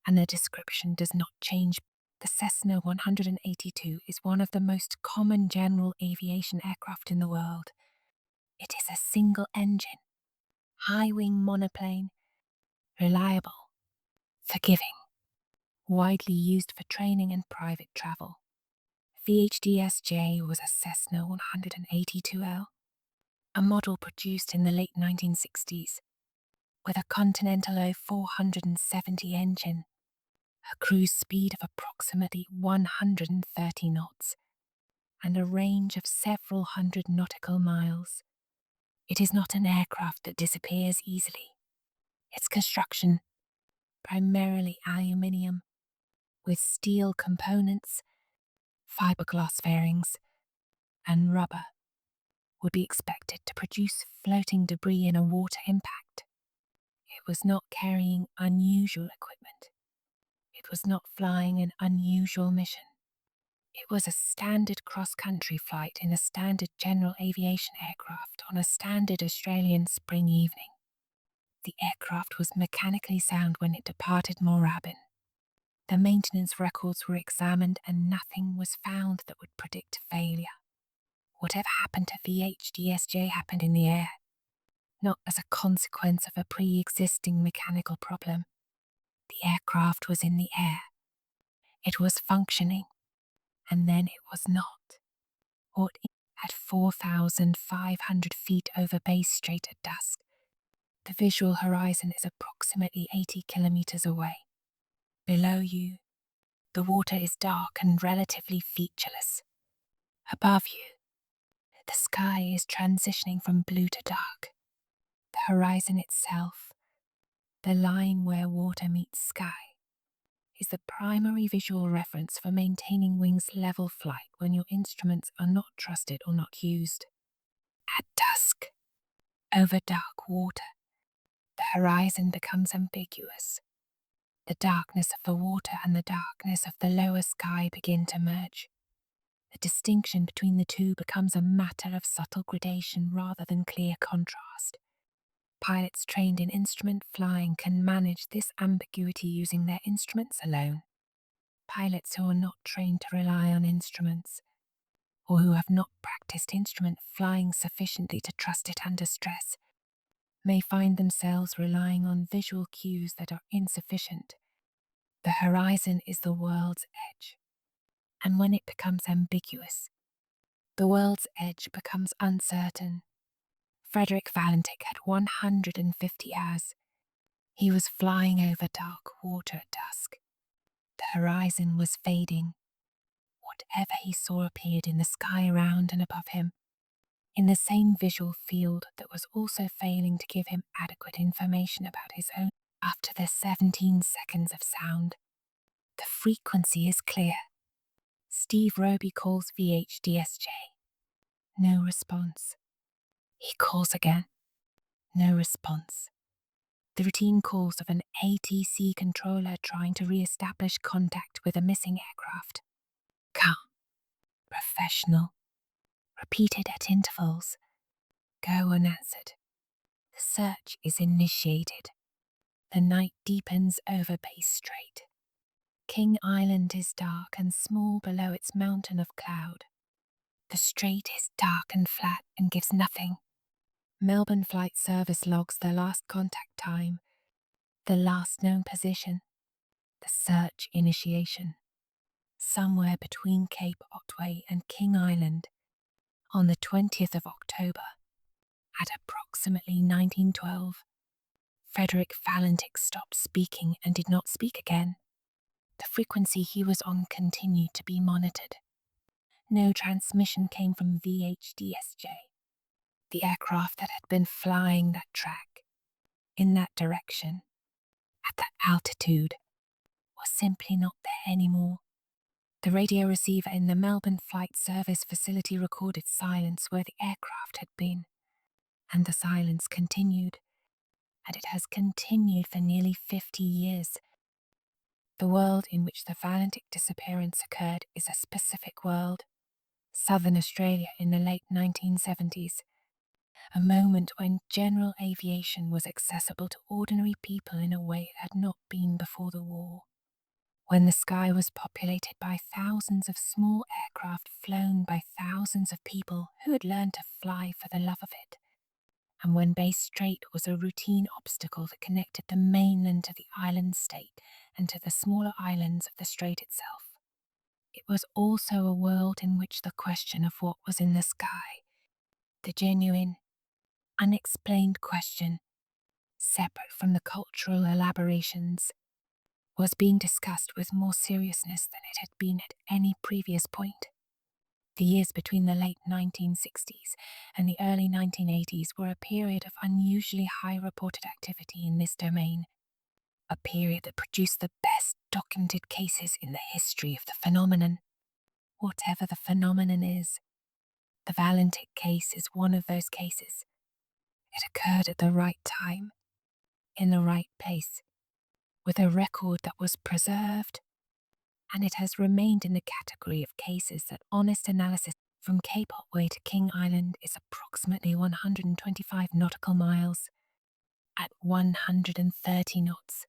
and the description does not change. The Cessna 182 is one of the most common general aviation aircraft in the world. It is a single-engine, high-wing monoplane, reliable, forgiving, widely used for training and private travel. VHDSJ was a Cessna 182L, a model produced in the late 1960s, with a Continental O470 engine, a cruise speed of approximately 130 knots, and a range of several hundred nautical miles. It is not an aircraft that disappears easily. Its construction, primarily aluminium, with steel components, fiberglass fairings, and rubber, would be expected to produce floating debris in a water impact. It was not carrying unusual equipment. It was not flying an unusual mission. It was a standard cross-country flight in a standard general aviation aircraft on a standard Australian spring evening. The aircraft was mechanically sound when it departed Moorabbin. The maintenance records were examined and nothing was found that would predict failure. Whatever happened to VHDSJ happened in the air, not as a consequence of a pre-existing mechanical problem. The aircraft was in the air. It was functioning, and then it was not. Or at 4,500 feet over Bass Strait at dusk, the visual horizon is approximately 80 kilometers away. Below you, the water is dark and relatively featureless. Above you, the sky is transitioning from blue to dark. The horizon itself, the line where water meets sky, is the primary visual reference for maintaining wings level flight when your instruments are not trusted or not used. At dusk, over dark water, the horizon becomes ambiguous. The darkness of the water and the darkness of the lower sky begin to merge. The distinction between the two becomes a matter of subtle gradation rather than clear contrast. Pilots trained in instrument flying can manage this ambiguity using their instruments alone. Pilots who are not trained to rely on instruments, or who have not practiced instrument flying sufficiently to trust it under stress, may find themselves relying on visual cues that are insufficient. The horizon is the world's edge, and when it becomes ambiguous, the world's edge becomes uncertain. Frederick Valentich had 150 hours. He was flying over dark water at dusk. The horizon was fading. Whatever he saw appeared in the sky around and above him, in the same visual field that was also failing to give him adequate information about his own. After the 17 seconds of sound, the frequency is clear. Steve Roby calls VHDSJ. No response. He calls again. No response. The routine calls of an ATC controller trying to re-establish contact with a missing aircraft. Calm, professional, repeated at intervals, go unanswered. The search is initiated. The night deepens over Bass Strait. King Island is dark and small below its mountain of cloud. The strait is dark and flat and gives nothing. Melbourne Flight Service logs their last contact time, the last known position, the search initiation. Somewhere between Cape Otway and King Island, on the 20th of October, at approximately 1912, Frederick Valentich stopped speaking and did not speak again. The frequency he was on continued to be monitored. No transmission came from VHDSJ, the aircraft that had been flying that track, in that direction, at that altitude, was simply not there anymore. The radio receiver in the Melbourne Flight Service facility recorded silence where the aircraft had been, and the silence continued, and it has continued for nearly 50 years. The world in which the Valentich disappearance occurred is a specific world, Southern Australia in the late 1970s, a moment when general aviation was accessible to ordinary people in a way it had not been before the war, when the sky was populated by thousands of small aircraft flown by thousands of people who had learned to fly for the love of it, and when Bass Strait was a routine obstacle that connected the mainland to the island state and to the smaller islands of the strait itself. It was also a world in which the question of what was in the sky, the genuine, unexplained question, separate from the cultural elaborations, was being discussed with more seriousness than it had been at any previous point. The years between the late 1960s and the early 1980s were a period of unusually high reported activity in this domain, a period that produced the best documented cases in the history of the phenomenon. Whatever the phenomenon is, the Valentich case is one of those cases. It occurred at the right time, in the right place, with a record that was preserved, and it has remained in the category of cases that honest analysis from Cape Otway to King Island is approximately 125 nautical miles. At 130 knots,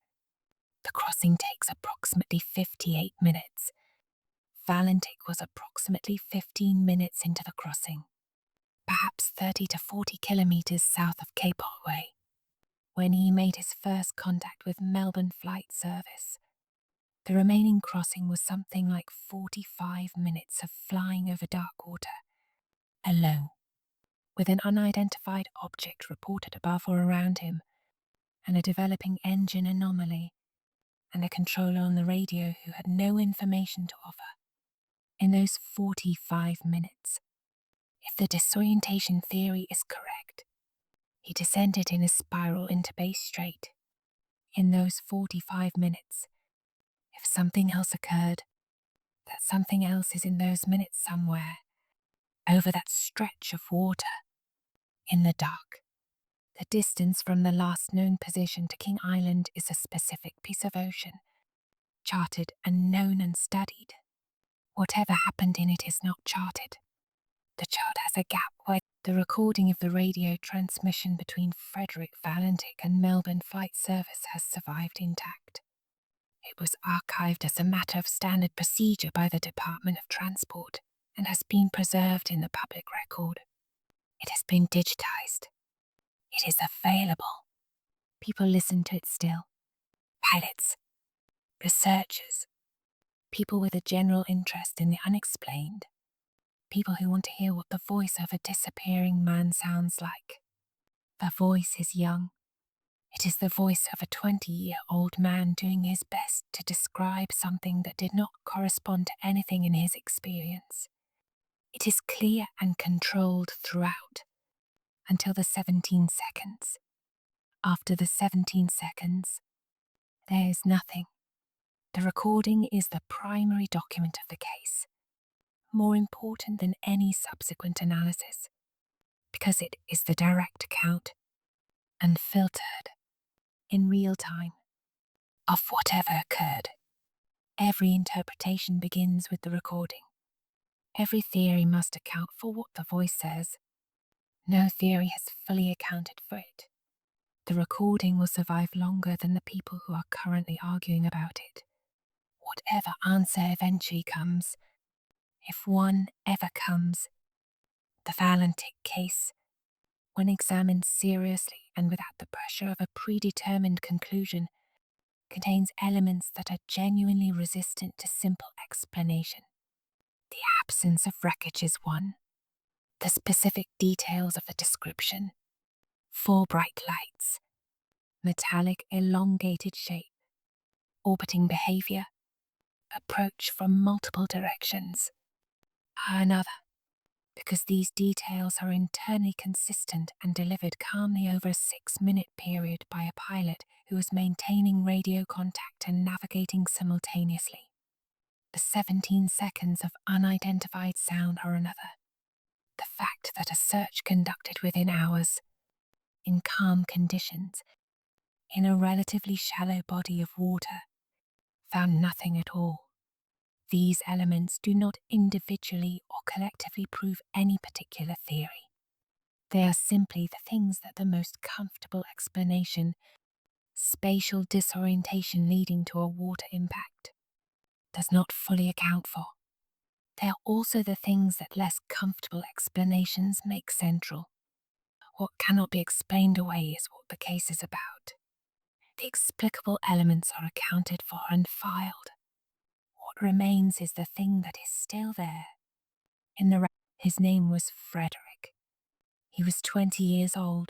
the crossing takes approximately 58 minutes. Valentich was approximately 15 minutes into the crossing, perhaps 30 to 40 kilometers south of Cape Otway, when he made his first contact with Melbourne Flight Service. The remaining crossing was something like 45 minutes of flying over dark water, alone, with an unidentified object reported above or around him, and a developing engine anomaly, and a controller on the radio who had no information to offer. In those 45 minutes, if the disorientation theory is correct, he descended in a spiral into Bass Strait. In those 45 minutes, if something else occurred, that something else is in those minutes somewhere, over that stretch of water, in the dark. The distance from the last known position to King Island is a specific piece of ocean, charted and known and studied. Whatever happened in it is not charted. The chart has a gap where the recording of the radio transmission between Frederick Valentich and Melbourne Flight Service has survived intact. It was archived as a matter of standard procedure by the Department of Transport and has been preserved in the public record. It has been digitized. It is available. People listen to it still. Pilots, researchers, people with a general interest in the unexplained, people who want to hear what the voice of a disappearing man sounds like. The voice is young. It is the voice of a 20-year-old man doing his best to describe something that did not correspond to anything in his experience. It is clear and controlled throughout, until the 17 seconds. After the 17 seconds, there is nothing. The recording is the primary document of the case, more important than any subsequent analysis, because it is the direct account, unfiltered, in real time, of whatever occurred. Every interpretation begins with the recording. Every theory must account for what the voice says. No theory has fully accounted for it. The recording will survive longer than the people who are currently arguing about it. Whatever answer eventually comes, if one ever comes, the Valentich case, when examined seriously and without the pressure of a predetermined conclusion, contains elements that are genuinely resistant to simple explanation. The absence of wreckage is one. The specific details of the description: 4 bright lights, metallic elongated shape, orbiting behaviour, approach from multiple directions, are another, because these details are internally consistent and delivered calmly over a 6-minute period by a pilot who is maintaining radio contact and navigating simultaneously. The 17 seconds of unidentified sound are another. The fact that a search conducted within hours, in calm conditions, in a relatively shallow body of water, found nothing at all. These elements do not individually or collectively prove any particular theory. They are simply the things that the most comfortable explanation, spatial disorientation leading to a water impact, does not fully account for. They are also the things that less comfortable explanations make central. What cannot be explained away is what the case is about. The explicable elements are accounted for and filed. What remains is the thing that is still there. His name was Frederick. He was 20 years old.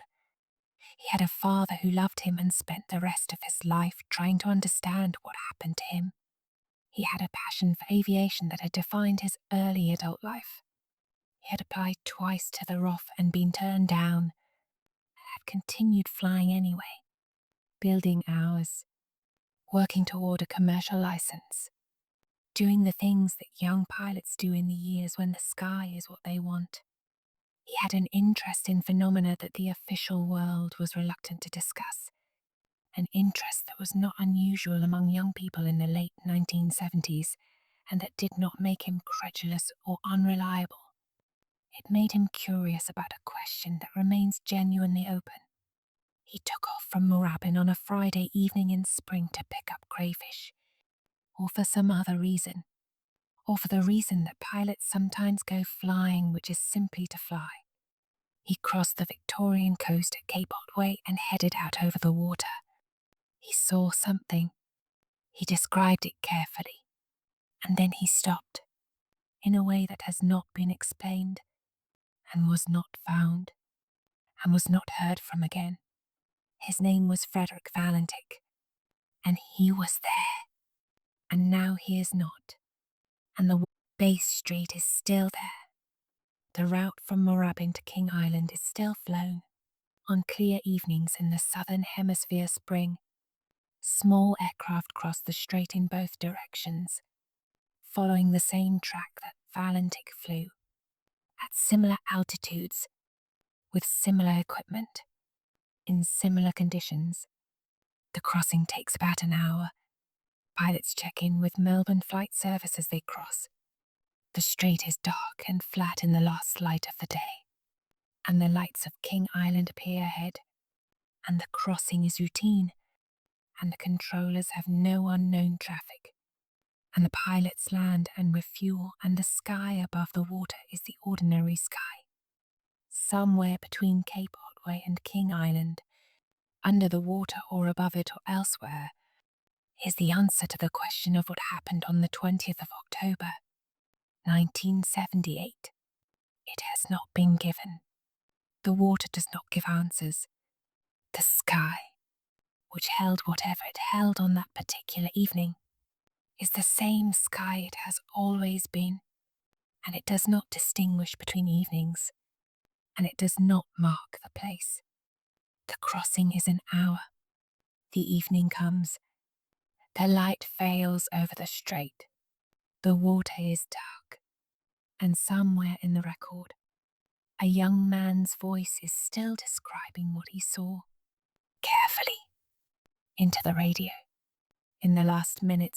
He had a father who loved him and spent the rest of his life trying to understand what happened to him. He had a passion for aviation that had defined his early adult life. He had applied twice to the ROF and been turned down, and had continued flying anyway, building hours, working toward a commercial license, doing the things that young pilots do in the years when the sky is what they want. He had an interest in phenomena that the official world was reluctant to discuss, an interest that was not unusual among young people in the late 1970s, and that did not make him credulous or unreliable. It made him curious about a question that remains genuinely open. He took off from Moorabbin on a Friday evening in spring to pick up crayfish, or for some other reason, or for the reason that pilots sometimes go flying, which is simply to fly. He crossed the Victorian coast at Cape Otway and headed out over the water. He saw something. He described it carefully, and then he stopped, in a way that has not been explained, and was not found, and was not heard from again. His name was Frederick Valentich, and he was there, and now he is not, and the Bass Strait is still there. The route from Moorabbin to King Island is still flown. On clear evenings in the southern hemisphere spring, small aircraft cross the strait in both directions, following the same track that Valentich flew, at similar altitudes, with similar equipment, in similar conditions. The crossing takes about an hour. Pilots check in with Melbourne Flight Service as they cross. The strait is dark and flat in the last light of the day, and the lights of King Island appear ahead, and the crossing is routine, and the controllers have no unknown traffic, and the pilots land and refuel, and the sky above the water is the ordinary sky. Somewhere between Cape Otway and King Island, under the water or above it or elsewhere, is the answer to the question of what happened on the 20th of October, 1978. It has not been given. The water does not give answers. The sky, which held whatever it held on that particular evening, is the same sky it has always been, and it does not distinguish between evenings, and it does not mark the place. The crossing is an hour. The evening comes. The light fails over the strait. The water is dark, and somewhere in the record, a young man's voice is still describing what he saw, carefully, into the radio. In the last minutes